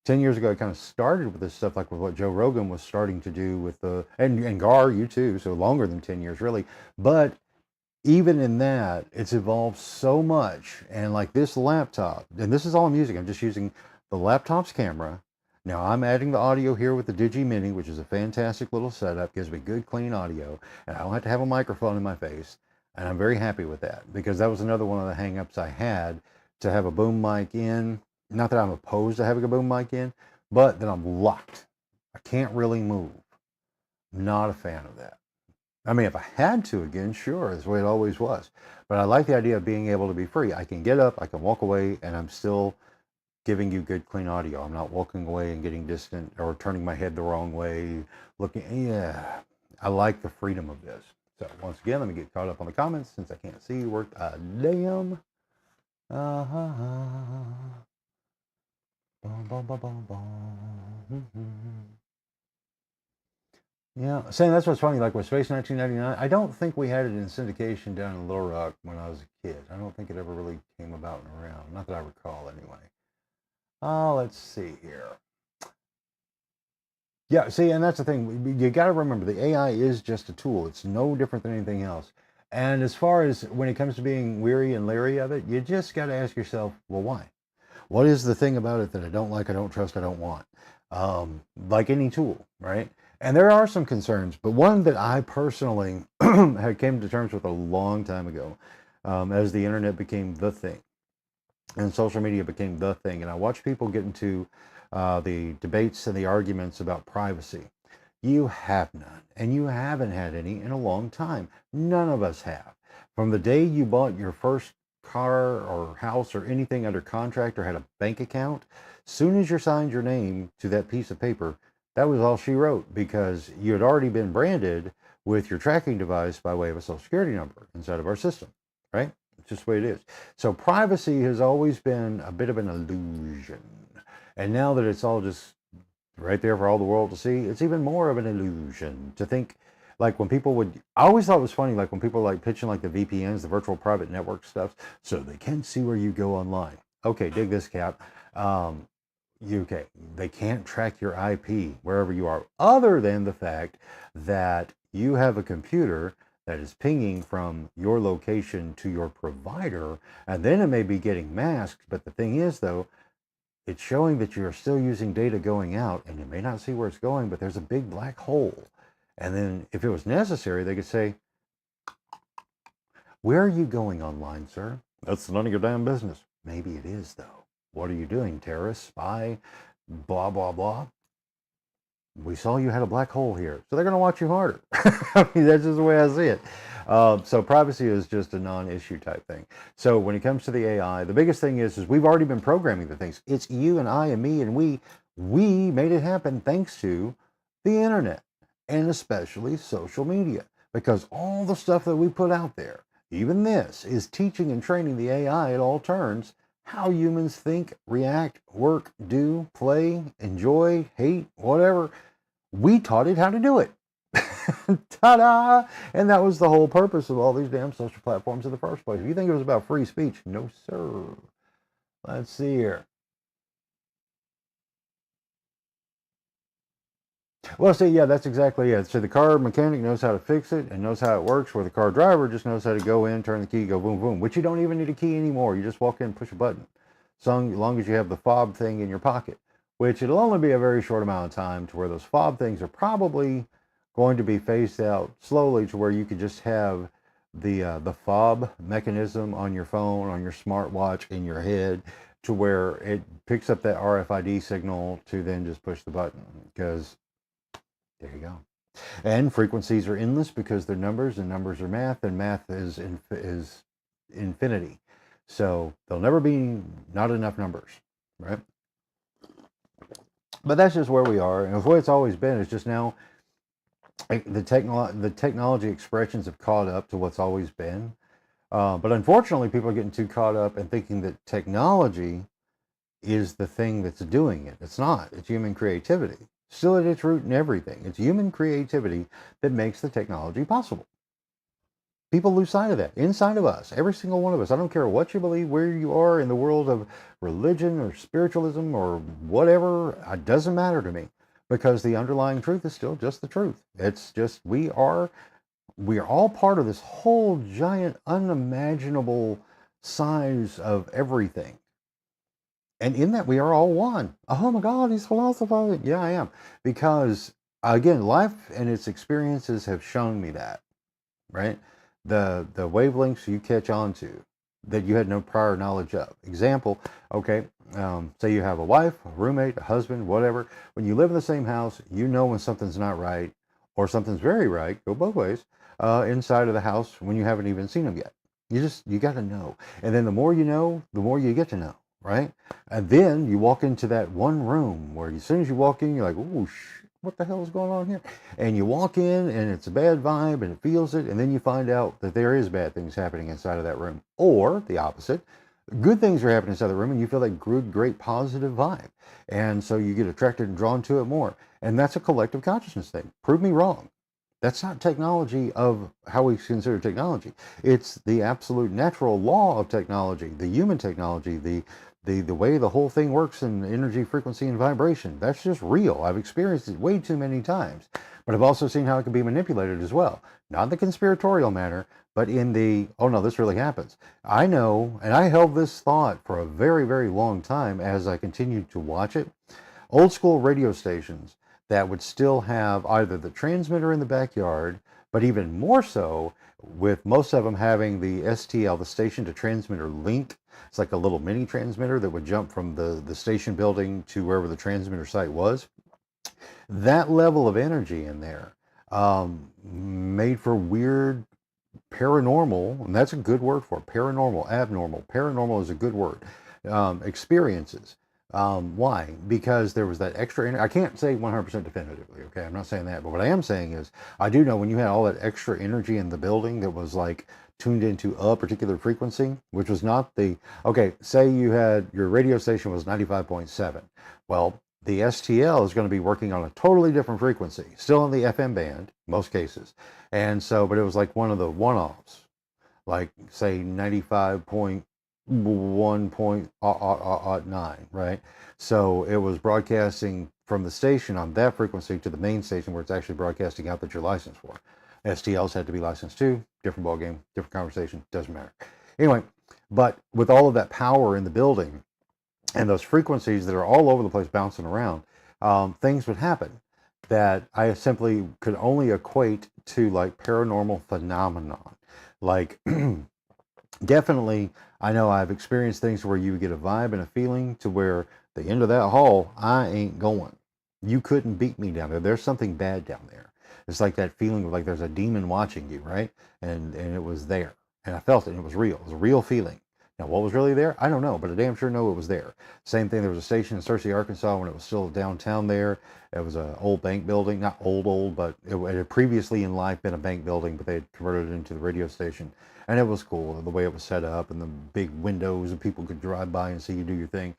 10 years ago, I kind of started with this stuff, like with what Joe Rogan was starting to do with and Gar, you too, so longer than 10 years, really. But even in that, it's evolved so much. And like this laptop, and this is all I'm using. I'm just using the laptop's camera. Now I'm adding the audio here with the Digi Mini, which is a fantastic little setup, gives me good, clean audio, and I don't have to have a microphone in my face. And I'm very happy with that, because that was another one of the hang-ups I had, to have a boom mic in. Not that I'm opposed to having a boom mic in, but that I'm locked. I can't really move. Not a fan of that. I mean, if I had to again, sure, that's the way it always was. But I like the idea of being able to be free. I can get up, I can walk away, and I'm still giving you good, clean audio. I'm not walking away and getting distant or turning my head the wrong way, looking. Yeah, I like the freedom of this. So once again, let me get caught up on the comments since I can't see worth a damn. Yeah, saying that's what's funny. Like with Space 1999, I don't think we had it in syndication down in Little Rock when I was a kid. I don't think it ever really came about and around. Not that I recall, anyway. Let's see here. Yeah, see, and that's the thing. You got to remember, the AI is just a tool. It's no different than anything else. And as far as when it comes to being weary and leery of it, you just got to ask yourself, well, why? What is the thing about it that I don't like, I don't trust, I don't want? Like any tool, right? And there are some concerns, but one that I personally had came to terms with a long time ago, as the internet became the thing and social media became the thing. And I watched people get into the debates and the arguments about privacy. You have none, and you haven't had any in a long time. None of us have. From the day you bought your first car or house or anything under contract or had a bank account, soon as you signed your name to that piece of paper, that was all she wrote, because you had already been branded with your tracking device by way of a social security number inside of our system, right? It's just the way it is. So privacy has always been a bit of an illusion. And now that it's all just right there for all the world to see, it's even more of an illusion to think. Like when people would, I always thought it was funny, like when people like pitching like the VPNs, the virtual private network stuff, so they can see where you go online. Okay, dig this, Cap. Okay, they can't track your IP wherever you are, other than the fact that you have a computer that is pinging from your location to your provider, and then it may be getting masked. But the thing is, though, it's showing that you're still using data going out, and you may not see where it's going, but there's a big black hole. And then if it was necessary, they could say, where are you going online, sir? That's none of your damn business. Maybe it is, though. What are you doing, terrorist, spy, blah, blah, blah? We saw you had a black hole here. So they're going to watch you harder. I mean, that's just the way I see it. So privacy is just a non-issue type thing. So when it comes to the AI, the biggest thing is we've already been programming the things. It's you and I and me and we made it happen thanks to the internet, and especially social media, because all the stuff that we put out there, even this, is teaching and training the AI at all turns how humans think, react, work, do, play, enjoy, hate, whatever. We taught it how to do it. Ta-da! And that was the whole purpose of all these damn social platforms in the first place. If you think it was about free speech, no sir. Let's see here. Well, see, yeah, that's exactly it. So the car mechanic knows how to fix it and knows how it works, where the car driver just knows how to go in, turn the key, go boom, boom, which you don't even need a key anymore. You just walk in, push a button. So long as you have the fob thing in your pocket, which it'll only be a very short amount of time, to where those fob things are probably going to be phased out slowly, to where you could just have the fob mechanism on your phone, on your smartwatch, in your head, to where it picks up that RFID signal to then just push the button, because there you go. And frequencies are endless, because they're numbers, and numbers are math, and math is infinity. So there'll never be not enough numbers, right? But that's just where we are, and the way it's always been. It's just now the technology expressions have caught up to what's always been. But unfortunately, people are getting too caught up in thinking that technology is the thing that's doing it. It's not. It's human creativity. Still at its root in everything. It's human creativity that makes the technology possible. People lose sight of that inside of us, every single one of us. I don't care what you believe, where you are in the world of religion or spiritualism or whatever, it doesn't matter to me, because the underlying truth is still just the truth. It's just we are all part of this whole giant unimaginable size of everything. And in that, we are all one. Oh my God, he's philosophizing. Yeah, I am. Because again, life and its experiences have shown me that, right? The wavelengths you catch on to that you had no prior knowledge of. Example, okay, say you have a wife, a roommate, a husband, whatever. When you live in the same house, you know when something's not right or something's very right, go both ways, inside of the house when you haven't even seen them yet. You got to know. And then the more you know, the more you get to know, right? And then you walk into that one room where as soon as you walk in, you're like, oh, what the hell is going on here? And you walk in and it's a bad vibe and it feels it. And then you find out that there is bad things happening inside of that room. Or the opposite, good things are happening inside the room and you feel that good, great positive vibe. And so you get attracted and drawn to it more. And that's a collective consciousness thing. Prove me wrong. That's not technology of how we consider technology. It's the absolute natural law of technology, the human technology, the way the whole thing works in energy, frequency, and vibration. That's just real. I've experienced it way too many times. But I've also seen how it can be manipulated as well. Not in the conspiratorial manner, but in the, oh no, this really happens. I know, and I held this thought for a very, very long time as I continued to watch it. Old school radio stations that would still have either the transmitter in the backyard, but even more so, with most of them having the STL, the station to transmitter link. It's like a little mini transmitter that would jump from the station building to wherever the transmitter site was. That level of energy in there made for weird paranormal, and that's a good word for it, paranormal, abnormal. Paranormal is a good word. Experiences. Why? Because there was that extra energy. I can't say 100% definitively, okay? I'm not saying that, but what I am saying is I do know when you had all that extra energy in the building that was like tuned into a particular frequency, which was not the, okay, say you had, your radio station was 95.7. Well, the STL is going to be working on a totally different frequency, still in the FM band, most cases. And so, but it was like one of the one-offs, like say 95.1.9, right? So it was broadcasting from the station on that frequency to the main station where it's actually broadcasting out that you're licensed for. STLs had to be licensed too, different ballgame, different conversation, doesn't matter. Anyway, but with all of that power in the building and those frequencies that are all over the place bouncing around, things would happen that I simply could only equate to like paranormal phenomenon. Like definitely, I know I've experienced things where you get a vibe and a feeling to where the end of that hall, I ain't going. You couldn't beat me down there. There's something bad down there. It's like that feeling of like there's a demon watching you, right? And it was there. And I felt it, and it was real. It was a real feeling. Now, what was really there? I don't know, but I damn sure know it was there. Same thing, there was a station in Searcy, Arkansas when it was still downtown there. It was an old bank building, not old, but it had previously in life been a bank building, but they had converted it into the radio station. And it was cool, the way it was set up and the big windows and people could drive by and see you do your thing.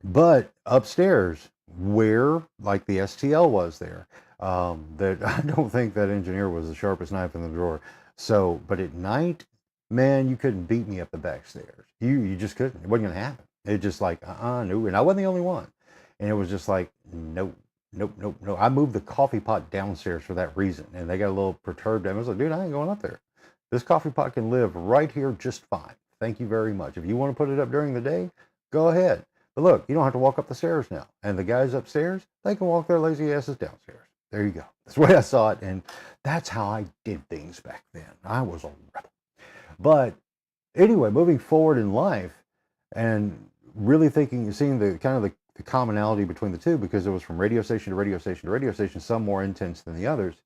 But upstairs, where like the STL was there, that I don't think that engineer was the sharpest knife in the drawer. So, but at night, man, you couldn't beat me up the back stairs. You just couldn't. It wasn't gonna happen. It just like, no. And I wasn't the only one. And it was just like, nope. I moved the coffee pot downstairs for that reason. And they got a little perturbed. I was like, dude, I ain't going up there. This coffee pot can live right here just fine. Thank you very much. If you want to put it up during the day, go ahead. But look, you don't have to walk up the stairs now. And the guys upstairs, they can walk their lazy asses downstairs. There you go. That's the way I saw it. And that's how I did things back then. I was a rebel. But anyway, moving forward in life and really thinking, seeing the kind of the commonality between the two, because it was from radio station to radio station to radio station, some more intense than the others.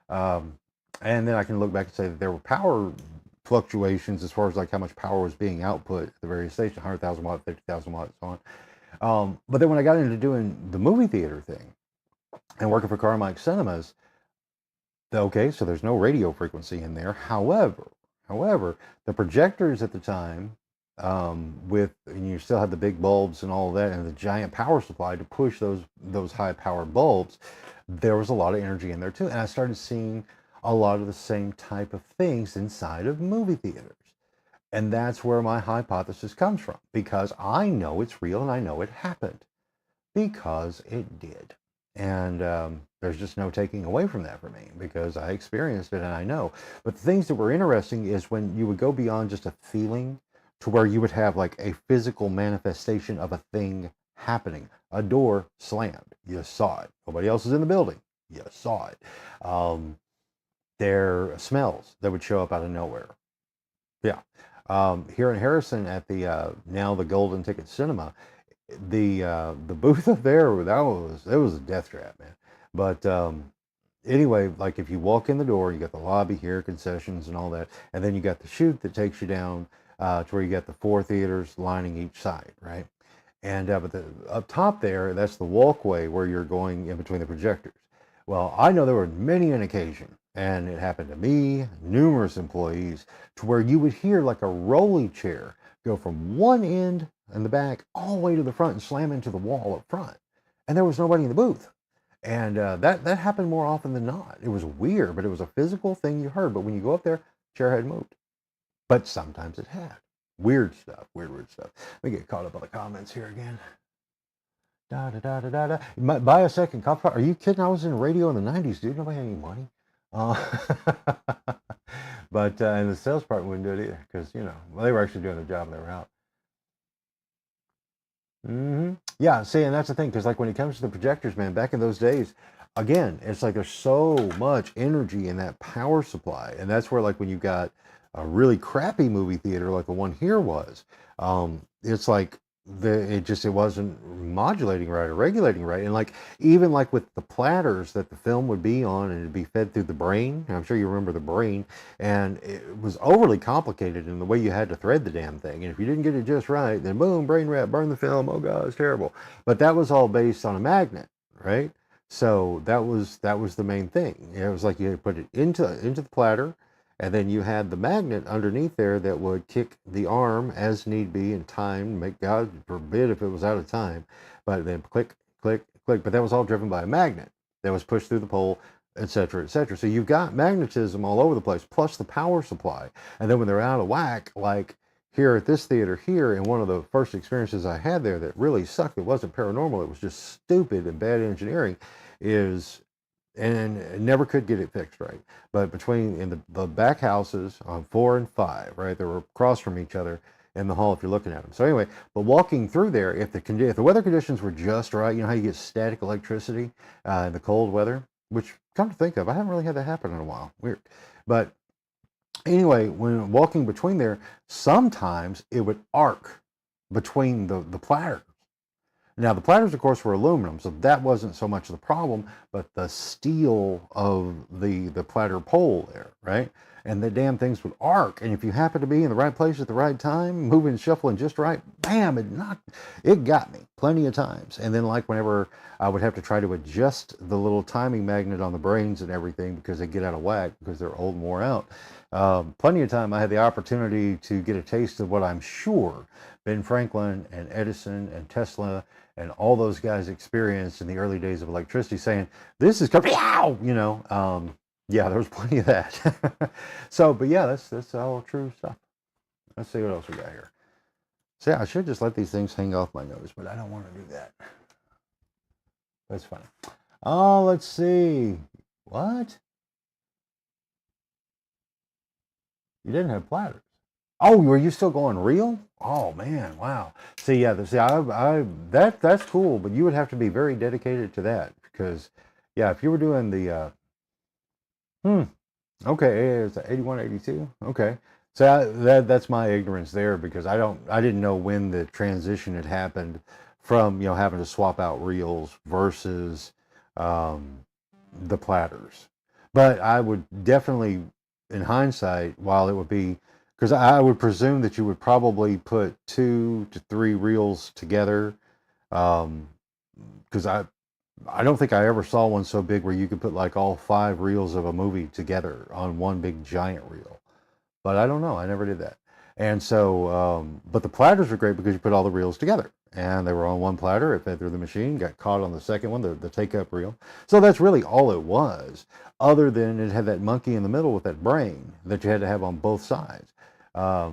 And then I can look back and say that there were power fluctuations as far as like how much power was being output at the various stations, 100,000 watt, 50,000 watt, so on. But then when I got into doing the movie theater thing and working for Carmike Cinemas, okay, so there's no radio frequency in there. However, However, the projectors at the time, and you still had the big bulbs and all of that, and the giant power supply to push those high power bulbs, there was a lot of energy in there too. And I started seeing a lot of the same type of things inside of movie theaters. And that's where my hypothesis comes from, because I know it's real and I know it happened, because it did. And there's just no taking away from that for me, because I experienced it and I know. But the things that were interesting is when you would go beyond just a feeling to where you would have like a physical manifestation of a thing happening. A door slammed. You saw it. Nobody else is in the building. You saw it. There are smells that would show up out of nowhere. Yeah. Here in Harrison at the now the Golden Ticket Cinema, the booth up there, it was a death trap, man. But anyway, like if you walk in the door, you got the lobby here, concessions and all that, and then you got the chute that takes you down to where you got the 4 theaters lining each side, right? And but up top there, that's the walkway where you're going in between the projectors. Well, I know there were many an occasion, and it happened to me, numerous employees, to where you would hear like a rolly chair go from one end in the back all the way to the front and slam into the wall up front. And there was nobody in the booth. And that happened more often than not. It was weird, but it was a physical thing you heard. But when you go up there, chair hadn't moved. But sometimes it had. Weird stuff, weird stuff. Let me get caught up on the comments here again. Da da da da da da. Buy a second coffee pot. Are you kidding? I was in radio in the 90s, dude. Nobody had any money. But and the sales part wouldn't do it either, because well, they were actually doing their job and they were out. Yeah, see, and that's the thing, because like when it comes to the projectors, man, back in those days, again, it's like there's so much energy in that power supply, and that's where like when you got a really crappy movie theater like the one here was, it's like it wasn't modulating right or regulating right, and like even like with the platters that the film would be on, and it'd be fed through the brain. I'm sure you remember the brain, and it was overly complicated in the way you had to thread the damn thing, and if you didn't get it just right, then boom, brain rot, burn the film. Oh god, it's terrible. But that was all based on a magnet, right? So that was the main thing. It was like you had to put it into the platter, and then you had the magnet underneath there that would kick the arm as need be in time. Make God forbid if it was out of time, but then click, click, click. But that was all driven by a magnet that was pushed through the pole, etc., etc. So you've got magnetism all over the place, plus the power supply. And then when they're out of whack, like here at this theater here, and one of the first experiences I had there that really sucked, it wasn't paranormal, it was just stupid and bad engineering, and never could get it fixed right. But between in the back houses on 4 and 5, right, they were across from each other in the hall if you're looking at them. So anyway, but walking through there, if the weather conditions were just right, you know how you get static electricity in the cold weather, which come to think of, I haven't really had that happen in a while. Weird. But anyway, when walking between there, sometimes it would arc between the platters. Now, the platters, of course, were aluminum, so that wasn't so much the problem, but the steel of the platter pole there, right? And the damn things would arc, and if you happen to be in the right place at the right time, moving, shuffling just right, bam, it got me plenty of times. And then like whenever I would have to try to adjust the little timing magnet on the brains and everything because they get out of whack because they're old and wore out, plenty of time I had the opportunity to get a taste of what I'm sure Ben Franklin and Edison and Tesla and all those guys experienced in the early days of electricity, saying, this is coming, yeah, there was plenty of that. So, but yeah, that's all true stuff. Let's see what else we got here. See, I should just let these things hang off my nose, but I don't want to do that. That's funny. Oh, let's see. What? You didn't have platters. Oh, were you still going real? Oh man, wow. See, yeah, that's cool, but you would have to be very dedicated to that, because, yeah, if you were doing the, okay, it's 81, 82. Okay, so that's my ignorance there, because I didn't know when the transition had happened from having to swap out reels versus the platters. But I would definitely, in hindsight, while it would be, because I would presume that you would probably put 2 to 3 reels together, because I don't think I ever saw one so big where you could put like all 5 reels of a movie together on one big giant reel. but I don't know. I never did that. And so, but the platters were great because you put all the reels together. And they were on one platter. It fed through the machine, got caught on the second one, the take-up reel. So that's really all it was, other than it had that monkey in the middle with that brain that you had to have on both sides,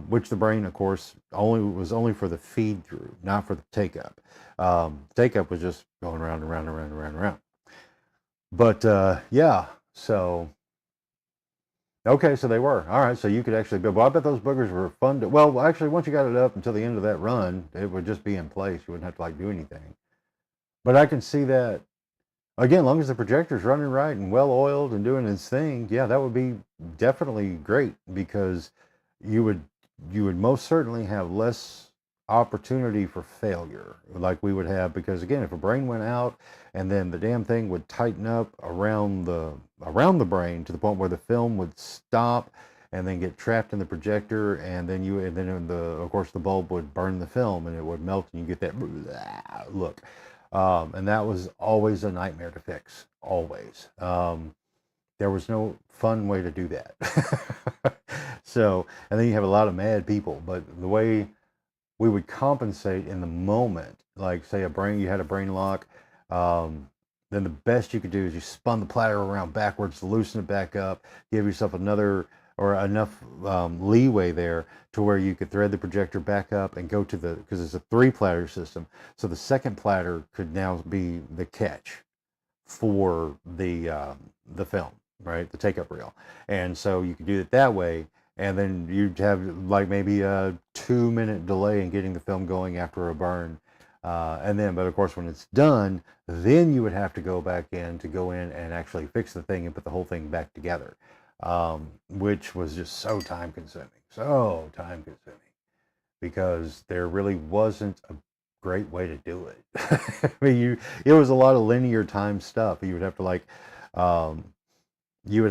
which the brain, of course, was only for the feed-through, not for the take-up. Take-up was just going around and around and around and around and around. But, yeah, so... Okay, so they were. All right, so you could actually build. Well, I bet those boogers were fun to... Well, actually, once you got it up until the end of that run, it would just be in place. You wouldn't have to, like, do anything. But I can see that, again, as long as the projector's running right and well-oiled and doing its thing, yeah, that would be definitely great, because you would most certainly have less opportunity for failure like we would have, because, again, if a brain went out and then the damn thing would tighten up around the brain to the point where the film would stop and then get trapped in the projector, and then of course the bulb would burn the film and it would melt and you get that look, and that was always a nightmare to fix, always. There was no fun way to do that. So, and then you have a lot of mad people, but the way we would compensate in the moment, like say you had a brain lock, then the best you could do is you spun the platter around backwards to loosen it back up, give yourself enough leeway there to where you could thread the projector back up and go to because it's a 3-platter system. So the second platter could now be the catch for the film, right? The take-up reel. And so you could do it that way. And then you'd have like maybe a 2-minute delay in getting the film going after a burn. But of course, when it's done, then you would have to go in and actually fix the thing and put the whole thing back together, which was just so time consuming, because there really wasn't a great way to do it. I mean, it was a lot of linear time stuff. You would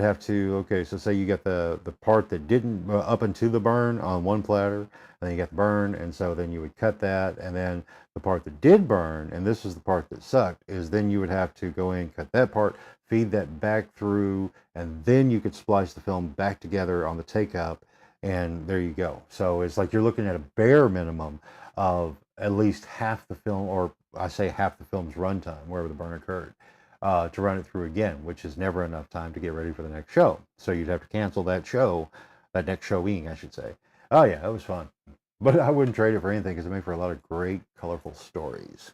have to okay, so say you got the part that didn't up into the burn on one platter, and then you got the burn, and so then you would cut that, and then the part that did burn, and this is the part that sucked, is then you would have to go in, cut that part, feed that back through, and then you could splice the film back together on the take-up, and there you go. So it's like you're looking at a bare minimum of at least half the film, or I say half the film's runtime, wherever the burn occurred, to run it through again, which is never enough time to get ready for the next show. So you'd have to cancel that next showing, I should say. Oh yeah, it was fun. But I wouldn't trade it for anything, because it made for a lot of great, colorful stories.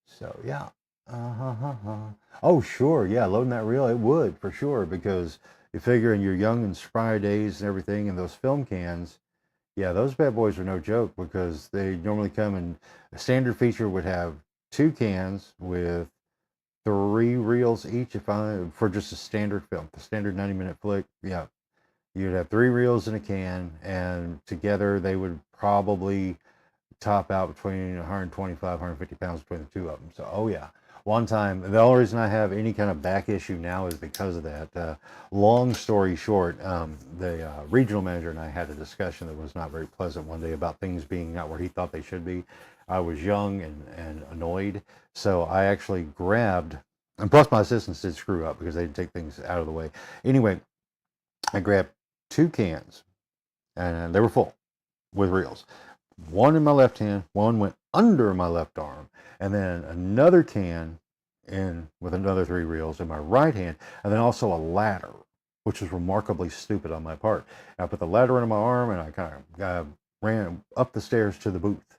So yeah. Oh sure, yeah, loading that reel, it would, for sure, because you figure in your young and spry days and everything, and those film cans, yeah, those bad boys are no joke, because they normally come in, a standard feature would have 2 cans with 3 reels each, for just a standard film, the standard 90-minute flick. Yeah, you'd have 3 reels in a can, and together they would probably top out between 125, 150 pounds between the two of them. So, oh yeah. One time, the only reason I have any kind of back issue now is because of that. Long story short, the regional manager and I had a discussion that was not very pleasant one day about things being not where he thought they should be. I was young and annoyed, so I actually grabbed, and plus my assistants did screw up because they didn't take things out of the way. Anyway, I grabbed 2 cans, and they were full with reels. One in my left hand, one went under my left arm, and then another can in with another 3 reels in my right hand, and then also a ladder, which was remarkably stupid on my part. I put the ladder under my arm, and I kind of ran up the stairs to the booth.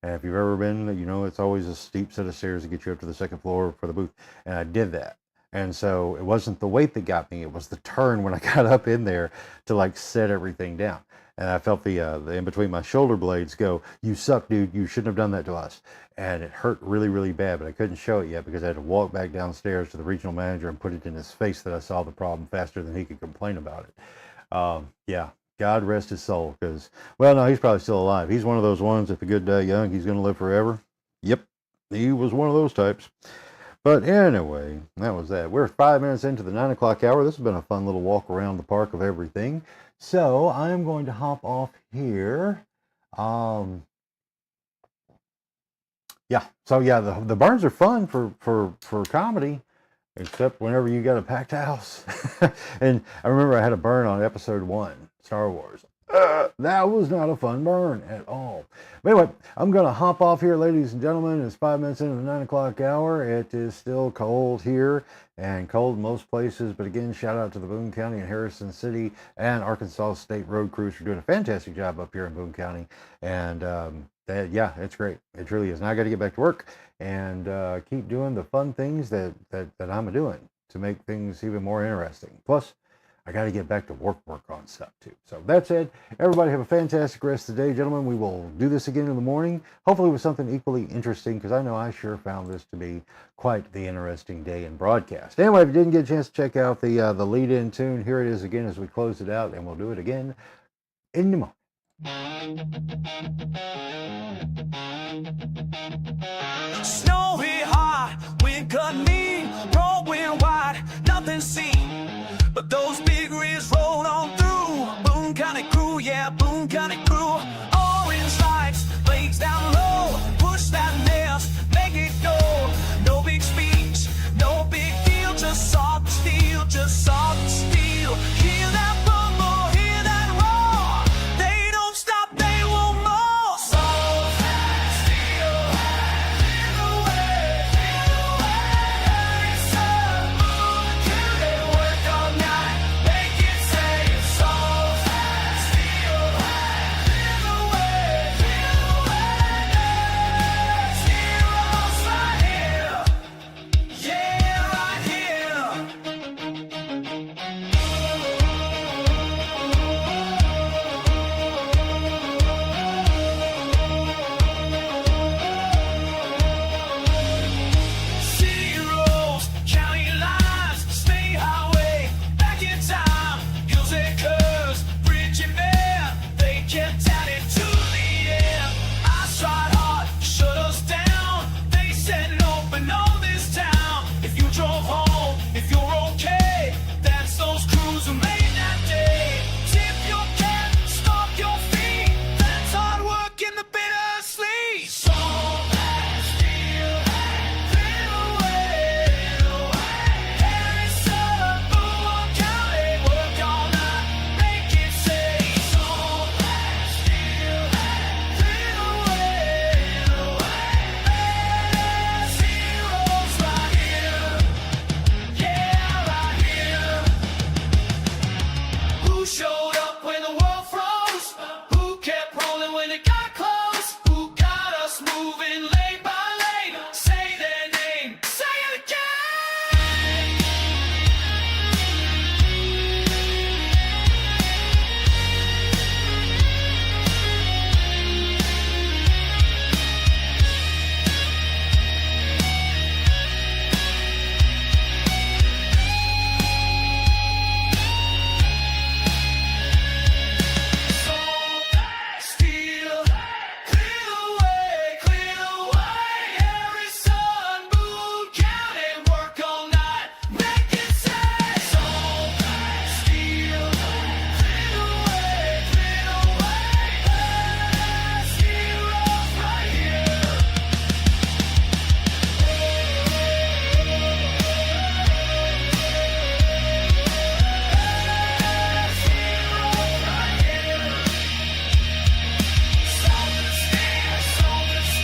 And if you've ever been, you know it's always a steep set of stairs to get you up to the second floor for the booth. And I did that. And so it wasn't the weight that got me, it was the turn when I got up in there to like set everything down. And I felt the in between my shoulder blades go, "You suck, dude. You shouldn't have done that to us." And it hurt really, really bad, but I couldn't show it yet because I had to walk back downstairs to the regional manager and put it in his face that I solved the problem faster than he could complain about it. Yeah. God rest his soul, because, well, no, he's probably still alive. He's one of those ones, if a good die young, he's going to live forever. Yep, he was one of those types. But anyway, that was that. We're 5 minutes into the 9 o'clock hour. This has been a fun little walk around the park of everything. So I'm going to hop off here. Yeah, so yeah, the burns are fun for comedy, except whenever you got a packed house. And I remember I had a burn on episode 1. Star Wars. That was not a fun burn at all. But anyway, I'm going to hop off here, ladies and gentlemen. It's 5 minutes into the 9 o'clock hour. It is still cold here and cold in most places. But again, shout out to the Boone County and Harrison City and Arkansas State road crews for doing a fantastic job up here in Boone County. And yeah, it's great. It truly is. Now I got to get back to work and keep doing the fun things that I'm doing to make things even more interesting. Plus, I got to get back to work on stuff too. So that said, everybody have a fantastic rest of the day, gentlemen. We will do this again in the morning, hopefully with something equally interesting, because I know I sure found this to be quite the interesting day in broadcast. Anyway, if you didn't get a chance to check out the lead-in tune, here it is again as we close it out, and we'll do it again in the morning.